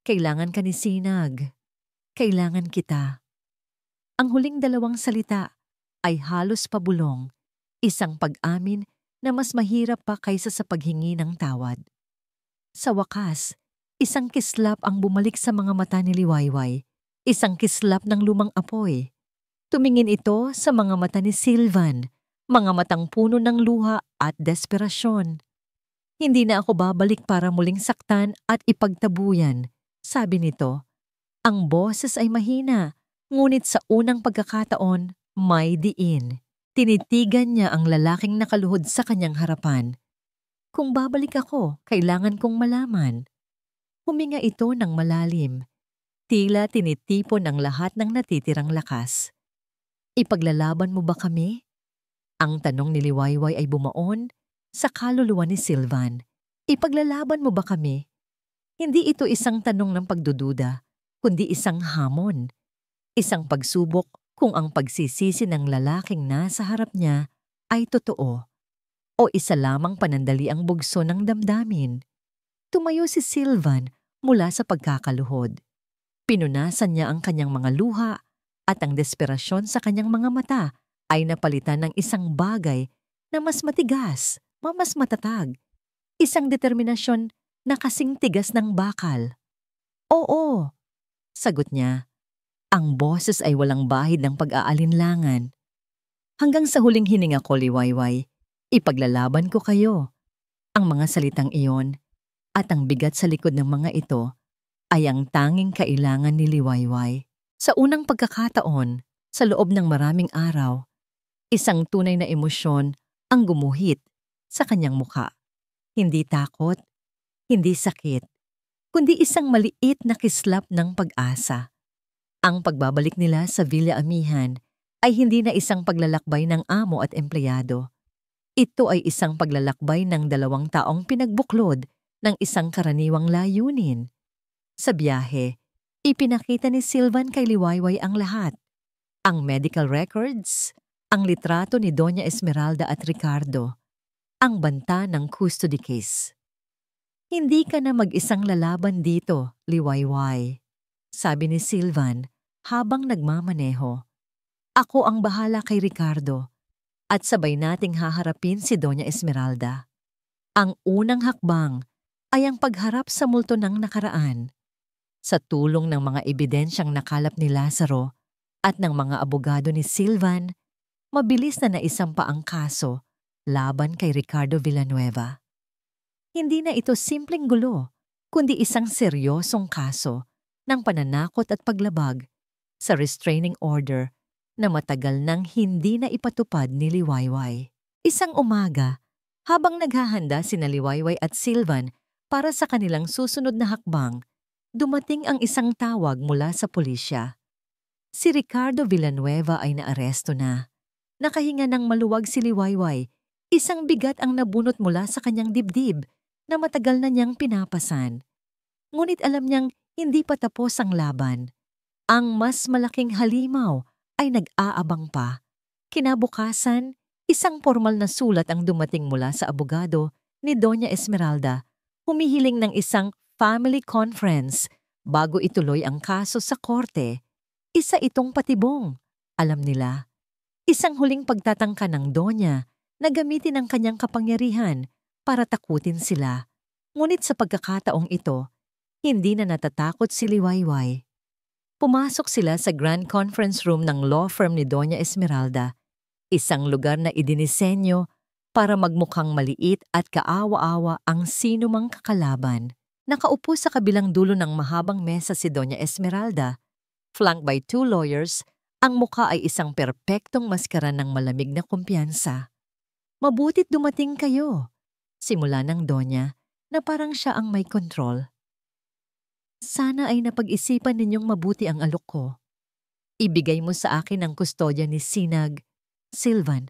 Kailangan ka ni Sinag. Kailangan kita. Ang huling dalawang salita ay halos pabulong, isang pag-amin na mas mahirap pa kaysa sa paghingi ng tawad. Sa wakas, isang kislap ang bumalik sa mga mata ni Liwayway. Isang kislap ng lumang apoy. Tumingin ito sa mga mata ni Sylvan, mga matang puno ng luha at desperasyon. Hindi na ako babalik para muling saktan at ipagtabuyan, sabi nito. Ang boses ay mahina, ngunit sa unang pagkakataon, may diin. Tinitigan niya ang lalaking nakaluhod sa kanyang harapan. Kung babalik ako, kailangan kong malaman. Huminga ito ng malalim. Tila tinitipon ang lahat ng natitirang lakas. Ipaglalaban mo ba kami? Ang tanong ni Liwayway ay bumaon sa kaluluwa ni Sylvan. Ipaglalaban mo ba kami? Hindi ito isang tanong ng pagdududa, kundi isang hamon. Isang pagsubok kung ang pagsisisi ng lalaking nasa harap niya ay totoo o isa lamang panandali ang bugso ng damdamin. Tumayo si Sylvan mula sa pagkakaluhod. Pinunasan niya ang kanyang mga luha at ang desperasyon sa kanyang mga mata ay napalitan ng isang bagay na mas matigas, mas matatag. Isang determinasyon na kasing tigas ng bakal. Oo, sagot niya. Ang boses ay walang bahid ng pag-aalinlangan. Hanggang sa huling hininga ko, Liwayway, ipaglalaban ko kayo. Ang mga salitang iyon At ang bigat sa likod ng mga ito ay ang tanging kailangan ni Liwayway. Sa unang pagkakataon, sa loob ng maraming araw, isang tunay na emosyon ang gumuhit sa kanyang mukha. Hindi takot, hindi sakit, kundi isang maliit na kislap ng pag-asa. Ang pagbabalik nila sa Villa Amihan ay hindi na isang paglalakbay ng amo at empleyado. Ito ay isang paglalakbay ng dalawang taong pinagbuklod ng isang karaniwang layunin. Sa biyahe, ipinakita ni Sylvan kay Liwayway ang lahat. Ang medical records, ang litrato ni Doña Esmeralda at Ricardo, ang banta ng custody case. Hindi ka na mag-isang lalaban dito, Liwayway, sabi ni Sylvan habang nagmamaneho. Ako ang bahala kay Ricardo at sabay nating haharapin si Doña Esmeralda. Ang unang hakbang ay ang pagharap sa multo ng nakaraan. Sa tulong ng mga ebidensyang nakalap ni Lazaro at ng mga abogado ni Sylvan, mabilis na naisampa ang kaso laban kay Ricardo Villanueva. Hindi na ito simpleng gulo, kundi isang seryosong kaso ng pananakot at paglabag sa restraining order na matagal nang hindi na ipatupad ni Liwayway. Isang umaga, habang naghahanda sina Liwayway at Sylvan para sa kanilang susunod na hakbang, dumating ang isang tawag mula sa pulisya. Si Ricardo Villanueva ay naaresto na. Nakahinga ng maluwag si Liwayway, isang bigat ang nabunot mula sa kanyang dibdib na matagal na niyang pinapasan. Ngunit alam niyang hindi pa tapos ang laban. Ang mas malaking halimaw ay nag-aabang pa. Kinabukasan, isang formal na sulat ang dumating mula sa abogado ni Doña Esmeralda, humihiling ng isang family conference bago ituloy ang kaso sa korte. Isa itong patibong, alam nila. Isang huling pagtatangka ng Donya na gamitin ang kanyang kapangyarihan para takutin sila. Ngunit sa pagkakataong ito, hindi na natatakot si Liwayway. Pumasok sila sa grand conference room ng law firm ni Doña Esmeralda, isang lugar na idinisenyo para magmukhang maliit at kaawa-awa ang sinumang kakalaban. Nakaupo sa kabilang dulo ng mahabang mesa si Doña Esmeralda, flanked by 2 lawyers, ang mukha ay isang perpektong maskara ng malamig na kumpiyansa. Mabutit dumating kayo, simula ng Donya na parang siya ang may kontrol. Sana ay napag-isipan ninyong mabuti ang alok ko. Ibigay mo sa akin ang kustodya ni Sinag, Sylvan,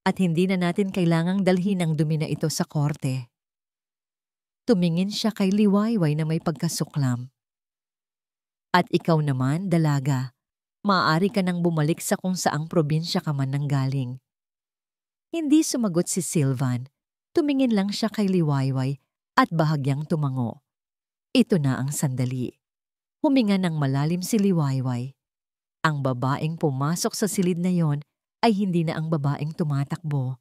at hindi na natin kailangang dalhin ang dumi na ito sa korte. Tumingin siya kay Liwayway na may pagkasuklam. At ikaw naman, dalaga, maaari ka nang bumalik sa kung saang probinsya ka man nanggaling. Hindi sumagot si Sylvan. Tumingin lang siya kay Liwayway at bahagyang tumango. Ito na ang sandali. Huminga ng malalim si Liwayway. Ang babaeng pumasok sa silid na yon ay hindi na ang babaeng tumatakbo.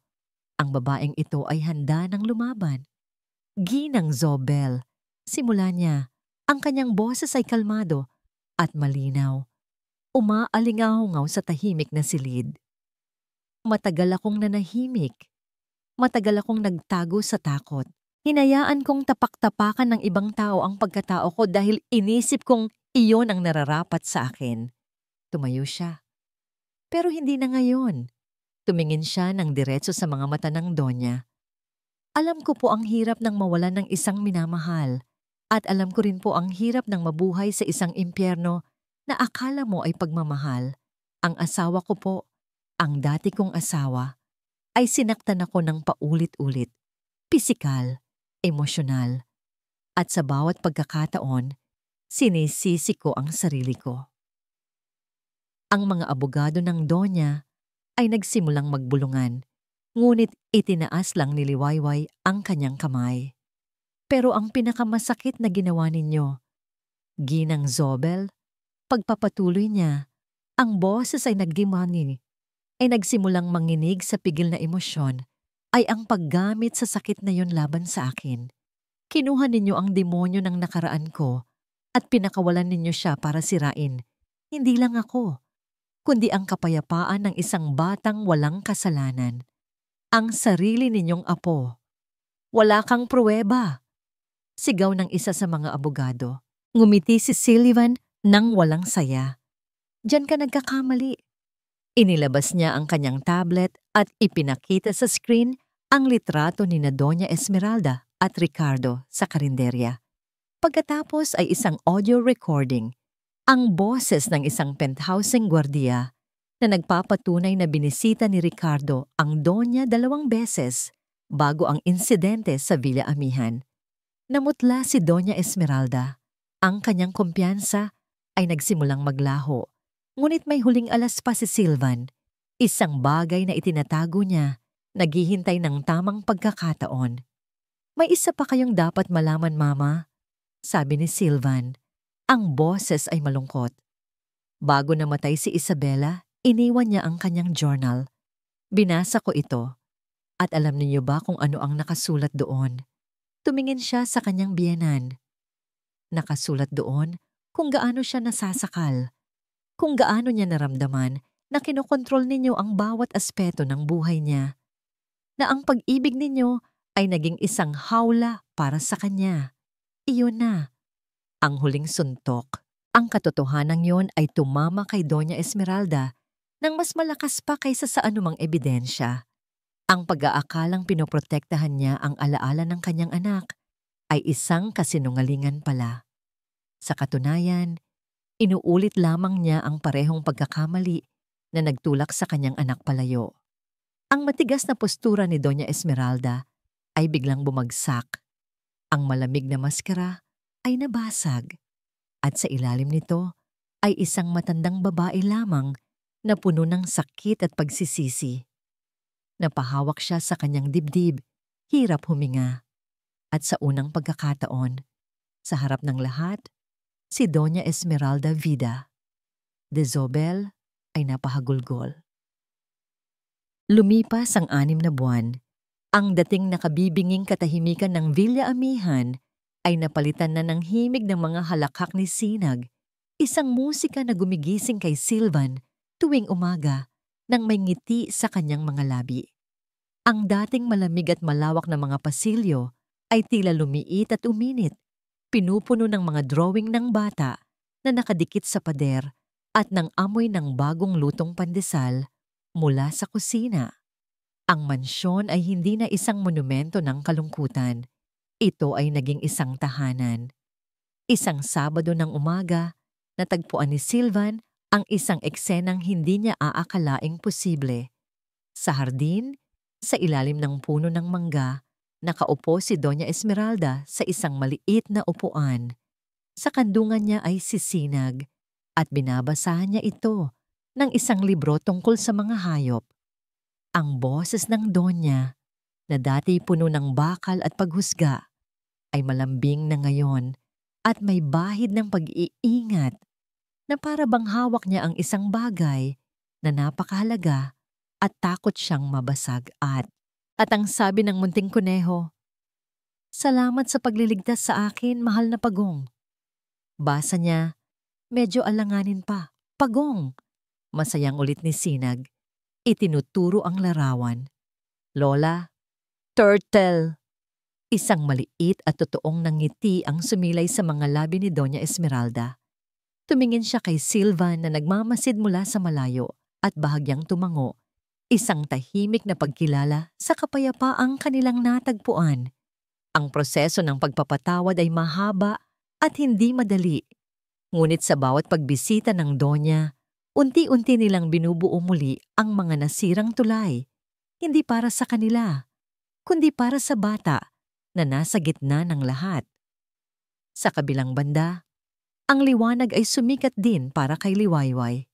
Ang babaeng ito ay handa ng lumaban. Ginang Zobel. Simula niya, ang kanyang boses ay kalmado at malinaw. Umaalingaw sa tahimik na silid. Matagal akong nanahimik. Matagal akong nagtago sa takot. Hinayaan kong tapak-tapakan ng ibang tao ang pagkatao ko dahil inisip kong iyon ang nararapat sa akin. Tumayo siya. Pero hindi na ngayon. Tumingin siya ng diretso sa mga mata ng Donya. Alam ko po ang hirap ng mawalan ng isang minamahal. At alam ko rin po ang hirap ng mabuhay sa isang impyerno na akala mo ay pagmamahal. Ang asawa ko po, ang dati kong asawa, ay sinaktan ako ng paulit-ulit. Pisikal, emosyonal, at sa bawat pagkakataon, sinisisi ko ang sarili ko. Ang mga abogado ng Donya ay nagsimulang magbulungan, ngunit itinaas lang ni Liwayway ang kanyang kamay. Pero ang pinakamasakit na ginawa ninyo, Ginang Zobel, pagpapatuloy niya, ang boses ay nagdimani, ay nagsimulang manginig sa pigil na emosyon, ay ang paggamit sa sakit na yon laban sa akin. Kinuha ninyo ang demonyo ng nakaraan ko at pinakawalan ninyo siya para sirain. Hindi lang ako, kundi ang kapayapaan ng isang batang walang kasalanan. Ang sarili ninyong apo. Wala kang pruweba. Sigaw ng isa sa mga abogado. Ngumiti si Sullivan nang walang saya. Diyan ka nagkakamali. Inilabas niya ang kanyang tablet at ipinakita sa screen ang litrato ni na Doña Esmeralda at Ricardo sa karinderya. Pagkatapos ay isang audio recording, ang boses ng isang penthousing gwardiya na nagpapatunay na binisita ni Ricardo ang Doña 2 beses bago ang insidente sa Villa Amihan. Namutla si Doña Esmeralda. Ang kanyang kumpiyansa ay nagsimulang maglaho. Ngunit may huling alas pa si Sylvan, isang bagay na itinatago niya, naghihintay ng tamang pagkakataon. May isa pa kayong dapat malaman, Mama, sabi ni Sylvan. Ang boses ay malungkot. Bago namatay si Isabella, iniwan niya ang kanyang journal. Binasa ko ito. At alam niyo ba kung ano ang nakasulat doon? Tumingin siya sa kanyang biyenan. Nakasulat doon kung gaano siya nasasakal, kung gaano niya naramdaman na kinokontrol ninyo ang bawat aspeto ng buhay niya, na ang pag-ibig ninyo ay naging isang hawla para sa kanya. Iyon na. Ang huling suntok. Ang katotohanan yon ay tumama kay Doña Esmeralda nang mas malakas pa kaysa sa anumang ebidensya. Ang pag-aakalang pinoprotektahan niya ang alaala ng kanyang anak ay isang kasinungalingan pala. Sa katunayan, inuulit lamang niya ang parehong pagkakamali na nagtulak sa kanyang anak palayo. Ang matigas na postura ni Doña Esmeralda ay biglang bumagsak. Ang malamig na maskara ay nabasag. At sa ilalim nito ay isang matandang babae lamang na puno ng sakit at pagsisisi. Napahawak siya sa kanyang dibdib, hirap huminga. At sa unang pagkakataon, sa harap ng lahat, si Doña Esmeralda Vida de Zobel ay napahagulgol. Lumipas ang 6 na buwan. Ang dating nakabibinging katahimikan ng Villa Amihan ay napalitan na ng himig ng mga halakhak ni Sinag, isang musika na gumigising kay Sylvan tuwing umaga nang may ngiti sa kanyang mga labi. Ang dating malamig at malawak na mga pasilyo ay tila lumiit at uminit, pinupuno ng mga drawing ng bata na nakadikit sa pader at ng amoy ng bagong lutong pandesal mula sa kusina. Ang mansyon ay hindi na isang monumento ng kalungkutan. Ito ay naging isang tahanan. Isang Sabado ng umaga, natagpuan ni Sylvan ang isang eksenang hindi niya aakalaing posible. Sa hardin, sa ilalim ng puno ng mangga, nakaupo si Doña Esmeralda sa isang maliit na upuan. Sa kandungan niya ay sisinag at binabasahan niya ito ng isang libro tungkol sa mga hayop. Ang boses ng Donya, na dati puno ng bakal at paghusga, ay malambing na ngayon at may bahid ng pag-iingat na para bang hawak niya ang isang bagay na napakahalaga at takot siyang mabasag at ang sabi ng munting kuneho, "Salamat sa pagliligtas sa akin, mahal na Pagong." Basa niya, medyo alanganin pa, "Pagong." Masayang ulit ni Sinag. Itinuturo ang larawan. "Lola, turtle." Isang maliit at totoong nangiti ang sumilay sa mga labi ni Doña Esmeralda. Tumingin siya kay Sylvan na nagmamasid mula sa malayo at bahagyang tumango. Isang tahimik na pagkilala sa kapayapaang kanilang natagpuan. Ang proseso ng pagpapatawad ay mahaba at hindi madali. Ngunit sa bawat pagbisita ng Donya, unti-unti nilang binubuo muli ang mga nasirang tulay. Hindi para sa kanila, kundi para sa bata na nasa gitna ng lahat. Sa kabilang banda, ang liwanag ay sumikat din para kay Liwayway.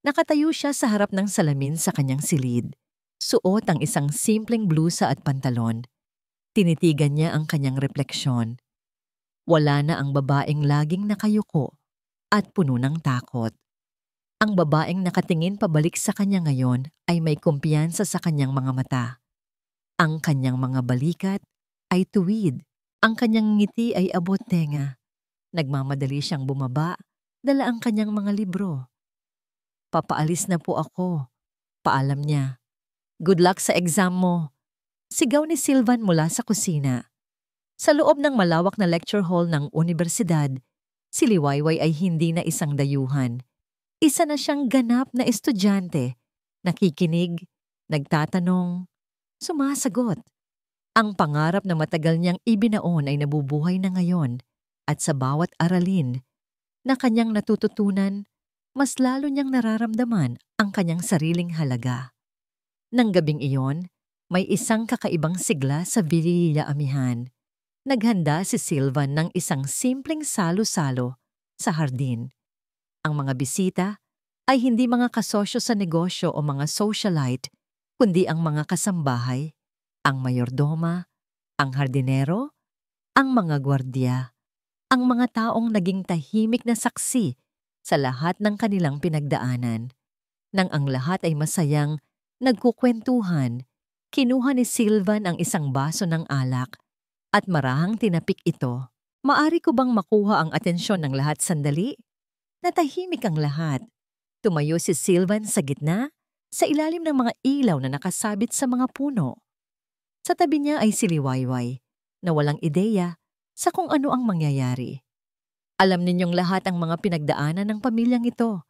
Nakatayo siya sa harap ng salamin sa kanyang silid. Suot ang isang simpleng blusa at pantalon. Tinitigan niya ang kanyang refleksyon. Wala na ang babaeng laging nakayuko at puno ng takot. Ang babaeng nakatingin pabalik sa kanya ngayon ay may kumpiyansa sa kanyang mga mata. Ang kanyang mga balikat ay tuwid. Ang kanyang ngiti ay abot tenga. Nagmamadali siyang bumaba, dala ang kanyang mga libro. "Papaalis na po ako," paalam niya. "Good luck sa exam mo." Sigaw ni Sylvan mula sa kusina. Sa loob ng malawak na lecture hall ng unibersidad, si Liwayway ay hindi na isang dayuhan. Isa na siyang ganap na estudyante, nakikinig, nagtatanong, sumasagot. Ang pangarap na matagal niyang ibinaon ay nabubuhay na ngayon at sa bawat aralin na kanyang natututunan, mas lalo niyang nararamdaman ang kanyang sariling halaga. Nang gabing iyon, may isang kakaibang sigla sa Villa Amihan. Naghanda si Sylvan ng isang simpleng salo-salo sa hardin. Ang mga bisita ay hindi mga kasosyo sa negosyo o mga socialite, kundi ang mga kasambahay, ang mayordoma, ang hardinero, ang mga gwardiya, ang mga taong naging tahimik na saksi sa lahat ng kanilang pinagdaanan. Nang ang lahat ay masayang nagkukwentuhan, kinuha ni Sylvan ang isang baso ng alak at marahang tinapik ito. Maari ko bang makuha ang atensyon ng lahat sandali? Natahimik ang lahat. Tumayo si Sylvan sa gitna, sa ilalim ng mga ilaw na nakasabit sa mga puno. Sa tabi niya ay si Liwayway, na walang ideya sa kung ano ang mangyayari. Alam ninyong lahat ang mga pinagdaanan ng pamilyang ito.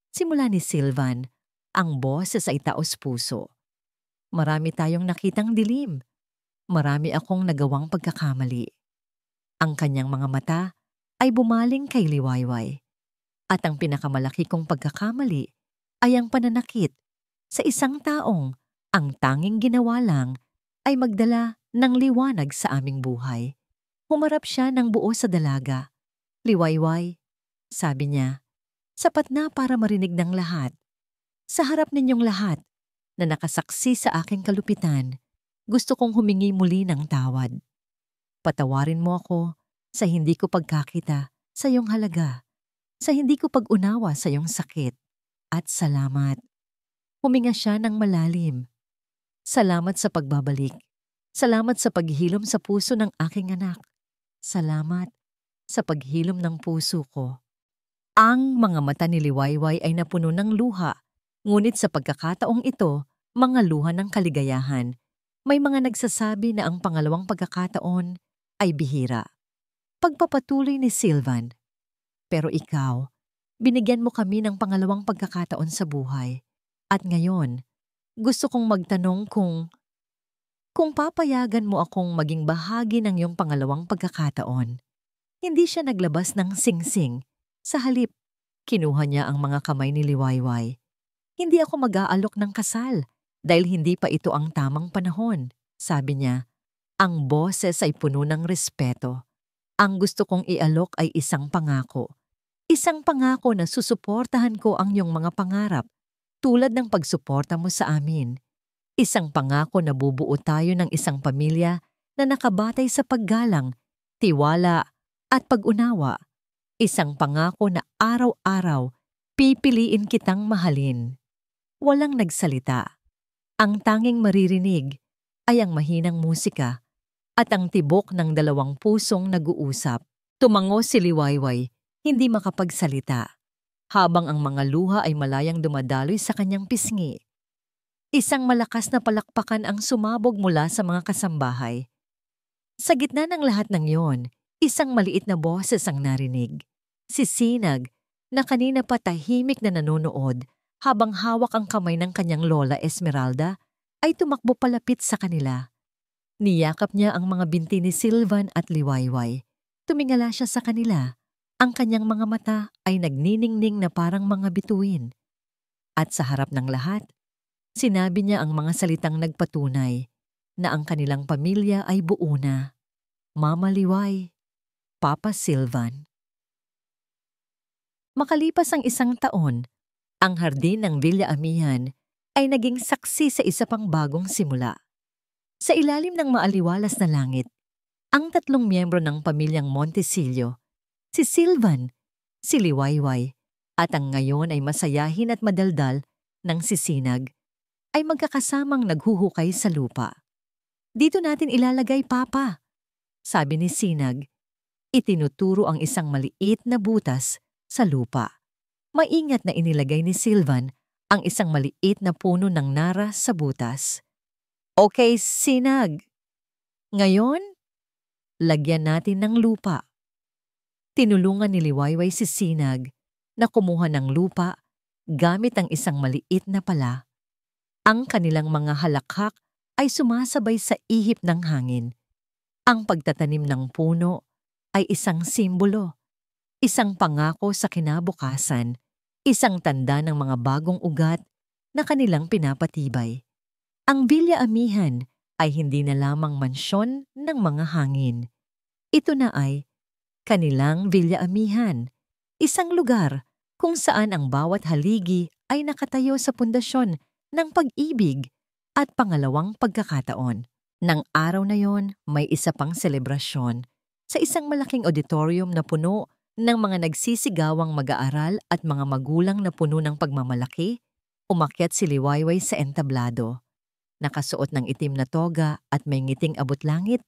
Simula ni Sylvan, ang boses ay taos-puso. Marami tayong nakitang dilim. Marami akong nagawang pagkakamali. Ang kanyang mga mata ay bumaling kay Liwayway. At ang pinakamalaki kong pagkakamali ay ang pananakit sa isang taong ang tanging ginawa lang ay magdala ng liwanag sa aming buhay. Humarap siya ng buo sa dalaga. Liwayway, sabi niya, sapat na para marinig ng lahat. Sa harap ninyong lahat na nakasaksi sa aking kalupitan, gusto kong humingi muli ng tawad. Patawarin mo ako sa hindi ko pagkakita sa iyong halaga, sa hindi ko pag-unawa sa iyong sakit, at salamat. Huminga siya ng malalim. Salamat sa pagbabalik. Salamat sa paghilom sa puso ng aking anak. Salamat sa paghilom ng puso ko. Ang mga mata ni Liwayway ay napuno ng luha, ngunit sa pagkakataong ito, mga luha ng kaligayahan. May mga nagsasabi na ang pangalawang pagkakataon ay bihira. Pagpapatuloy ni Sylvan. Pero ikaw, binigyan mo kami ng pangalawang pagkakataon sa buhay. At ngayon, gusto kong magtanong kung papayagan mo akong maging bahagi ng iyong pangalawang pagkakataon. Hindi siya naglabas ng singsing. Sa halip, kinuha niya ang mga kamay ni Liwayway. Hindi ako mag-aalok ng kasal. Dahil hindi pa ito ang tamang panahon, sabi niya. Ang boses ay puno ng respeto. Ang gusto kong ialok ay isang pangako. Isang pangako na susuportahan ko ang iyong mga pangarap, tulad ng pagsuporta mo sa amin. Isang pangako na bubuo tayo ng isang pamilya na nakabatay sa paggalang, tiwala, at pag-unawa. Isang pangako na araw-araw pipiliin kitang mahalin. Walang nagsalita. Ang tanging maririnig ay ang mahinang musika at ang tibok ng dalawang pusong nag-uusap. Tumango si Liwayway, hindi makapagsalita, habang ang mga luha ay malayang dumadaloy sa kanyang pisngi. Isang malakas na palakpakan ang sumabog mula sa mga kasambahay. Sa gitna ng lahat ng iyon, isang maliit na boses ang narinig. Si Sinag, na kanina pa tahimik na nanonood, habang hawak ang kamay ng kanyang lola Esmeralda, ay tumakbo palapit sa kanila. Niyakap niya ang mga binti ni Sylvan at Liwayway. Tumingala siya sa kanila. Ang kanyang mga mata ay nagniningning na parang mga bituin. At sa harap ng lahat, sinabi niya ang mga salitang nagpatunay na ang kanilang pamilya ay buo na. Mama Liway, Papa Sylvan. Makalipas ang isang taon, ang hardin ng Villa Amihan ay naging saksi sa isa pang bagong simula. Sa ilalim ng maaliwalas na langit, ang tatlong miyembro ng pamilyang Montesillo, si Sylvan, si Liwayway, at ang ngayon ay masayahin at madaldal ng si Sinag, ay magkakasamang naghuhukay sa lupa. Dito natin ilalagay, Papa, sabi ni Sinag. Itinuturo ang isang maliit na butas sa lupa. Maingat na inilagay ni Sylvan ang isang maliit na puno ng nara sa butas. Okay, Sinag. Ngayon, Lagyan natin ng lupa. Tinulungan ni Liwayway si Sinag na kumuha ng lupa gamit ang isang maliit na pala. Ang kanilang mga halakhak ay sumasabay sa ihip ng hangin. Ang pagtatanim ng puno ay isang simbolo, isang pangako sa kinabukasan, isang tanda ng mga bagong ugat na kanilang pinapatibay. Ang Villa Amihan ay hindi na lamang mansyon ng mga hangin. Ito na ay kanilang Villa Amihan, isang lugar kung saan ang bawat haligi ay nakatayo sa pundasyon ng pag-ibig at pangalawang pagkakataon. Nang araw na yon, may isa pang selebrasyon sa isang malaking auditorium na puno ng mga nagsisigawang mag-aaral at mga magulang na puno ng pagmamalaki. Umakyat si Liwayway sa entablado. Nakasuot ng itim na toga at may ngiting abot-langit.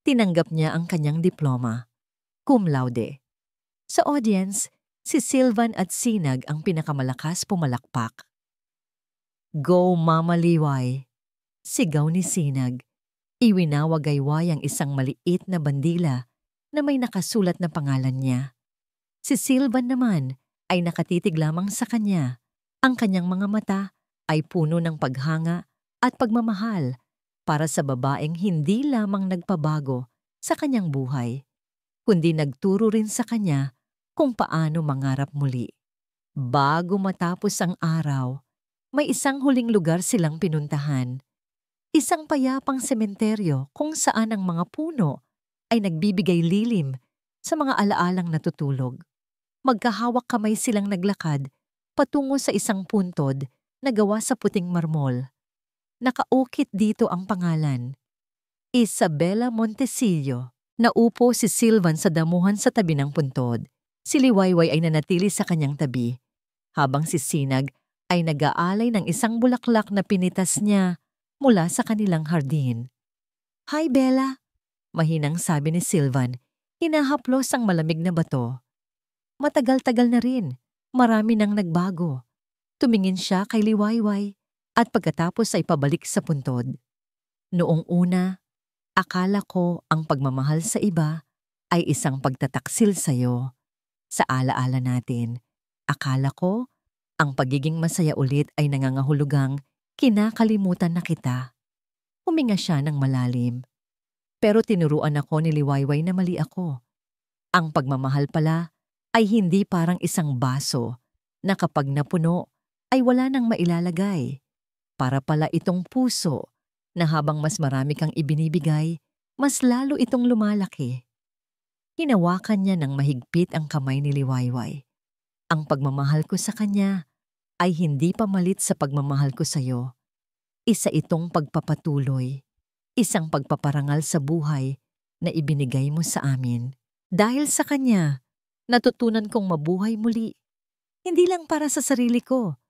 Tinanggap niya ang kanyang diploma. Cum laude. Sa audience, si Sylvan at Sinag ang pinakamalakas pumalakpak. "Go, Mama Liway!" Sigaw ni Sinag. Iwinawagayway ang isang maliit na bandila na may nakasulat na pangalan niya. Si Sylvan naman ay nakatitig lamang sa kanya. Ang kanyang mga mata ay puno ng paghanga at pagmamahal para sa babaeng hindi lamang nagpabago sa kanyang buhay, kundi nagturo rin sa kanya kung paano mangarap muli. Bago matapos ang araw, may isang huling lugar silang pinuntahan. Isang payapang sementeryo kung saan ang mga puno ay nagbibigay lilim sa mga alaalang natutulog. Magkahawak kamay silang naglakad patungo sa isang puntod na gawa sa puting marmol. Nakaukit dito ang pangalan, Isabela Montesillo. Naupo si Sylvan sa damuhan sa tabi ng puntod. Si Liwayway ay nanatili sa kanyang tabi, habang si Sinag ay nag-aalay ng isang bulaklak na pinitas niya mula sa kanilang hardin. "Hi, Bella," mahinang sabi ni Sylvan, hinahaplos ang malamig na bato. Matagal-tagal na rin, marami nang nagbago. Tumingin siya kay Liwayway at pagkatapos ay pabalik sa puntod. "Noong una, akala ko ang pagmamahal sa iba ay isang pagtataksil sa'yo. Sa alaala natin, akala ko ang pagiging masaya ulit ay nangangahulugang kinakalimutan na kita." Huminga siya ng malalim. Pero tinuruan ako ni Liwayway na mali ako. Ang pagmamahal pala ay hindi parang isang baso na kapag napuno ay wala nang mailalagay. Para pala itong puso na habang mas marami kang ibinibigay, mas lalo itong lumalaki. Hinawakan niya ng mahigpit ang kamay ni Liwayway. "Ang pagmamahal ko sa kanya ay hindi pamalit sa pagmamahal ko sa iyo. Isa itong pagpapatuloy, isang pagpaparangal sa buhay na ibinigay mo sa amin. Dahil sa kanya, natutunan kong mabuhay muli. Hindi lang para sa sarili ko,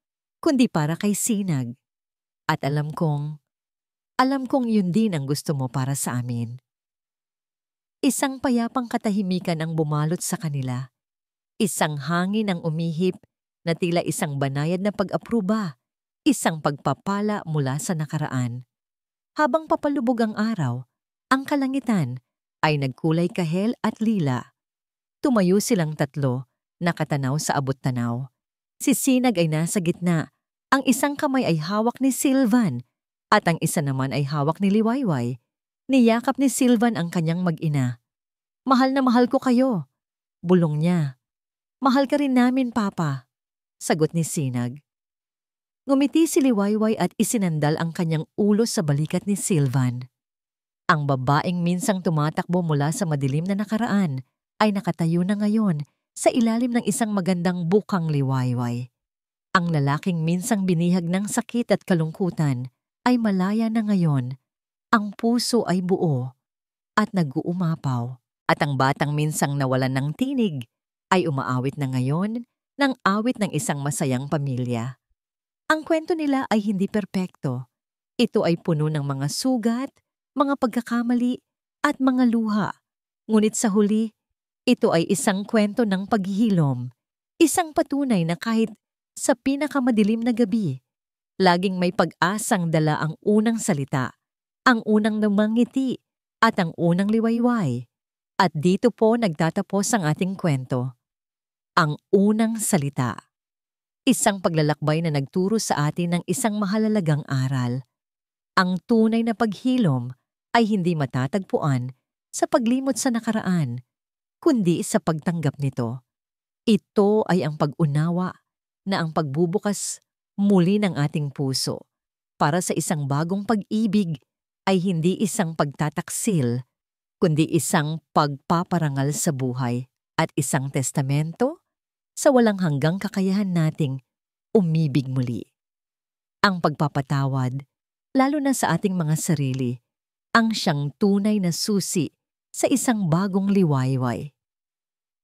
kundi para kay Sinag. At alam kong yun din ang gusto mo para sa amin." Isang payapang katahimikan ang bumalot sa kanila. Isang hangin ang umihip na tila isang banayad na pag-apruba, isang pagpapala mula sa nakaraan. Habang papalubog ang araw, ang kalangitan ay nagkulay kahel at lila. Tumayo silang tatlo, nakatanaw sa abot-tanaw. Si Sinag ay nasa gitna, ang isang kamay ay hawak ni Sylvan at ang isa naman ay hawak ni Liwayway. Niyakap ni Sylvan ang kanyang mag-ina. "Mahal na mahal ko kayo," bulong niya. "Mahal ka rin namin, Papa," sagot ni Sinag. Ngumiti si Liwayway at isinandal ang kanyang ulo sa balikat ni Sylvan. Ang babaeng minsang tumatakbo mula sa madilim na nakaraan ay nakatayo na ngayon sa ilalim ng isang magandang bukang Liwayway. Ang lalaking minsang binihag ng sakit at kalungkutan ay malaya na ngayon. Ang puso ay buo at nag-uumapaw. At ang batang minsang nawalan ng tinig ay umaawit na ngayon ng awit ng isang masayang pamilya. Ang kwento nila ay hindi perpekto. Ito ay puno ng mga sugat, mga pagkakamali, at mga luha. Ngunit sa huli, ito ay isang kwento ng paghihilom. Isang patunay na kahit sa pinakamadilim na gabi, laging may pag-asang dala ang unang salita, ang unang namangiti, at ang unang liwayway. At dito po nagtatapos ang ating kwento. Ang unang salita. Isang paglalakbay na nagturo sa atin ng isang mahalagang aral. Ang tunay na paghilom ay hindi matatagpuan sa paglimot sa nakaraan, kundi sa pagtanggap nito. Ito ay ang pag-unawa na ang pagbubukas muli ng ating puso para sa isang bagong pag-ibig ay hindi isang pagtataksil, kundi isang pagpaparangal sa buhay at isang testamento sa walang hanggang kakayahan nating umibig muli. Ang pagpapatawad, lalo na sa ating mga sarili, ang siyang tunay na susi sa isang bagong liwayway.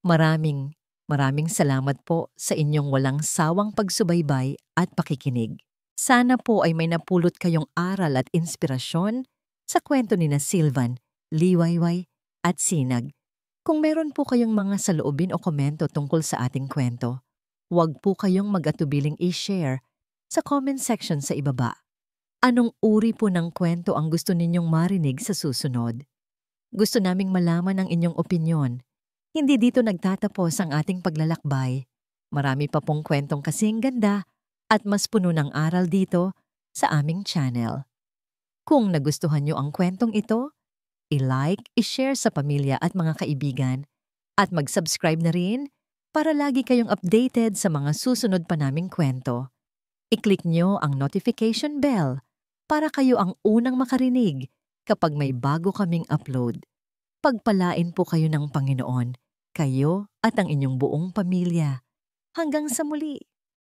Maraming salamat po sa inyong walang sawang pagsubaybay at pakikinig. Sana po ay may napulot kayong aral at inspirasyon sa kwento ni na Silvan, Liwayway at Sinag. Kung meron po kayong mga saloobin o komento tungkol sa ating kwento, huwag po kayong mag-atubiling i-share sa comment section sa ibaba. Anong uri po ng kwento ang gusto ninyong marinig sa susunod? Gusto naming malaman ang inyong opinyon. Hindi dito nagtatapos ang ating paglalakbay. Marami pa pong kwentong kasing ganda at mas puno ng aral dito sa aming channel. Kung nagustuhan niyo ang kwentong ito, i-like, i-share sa pamilya at mga kaibigan, at mag-subscribe na rin para lagi kayong updated sa mga susunod pa naming kwento. I-click nyo ang notification bell para kayo ang unang makarinig kapag may bago kaming upload. Pagpalain po kayo ng Panginoon, kayo at ang inyong buong pamilya. Hanggang sa muli!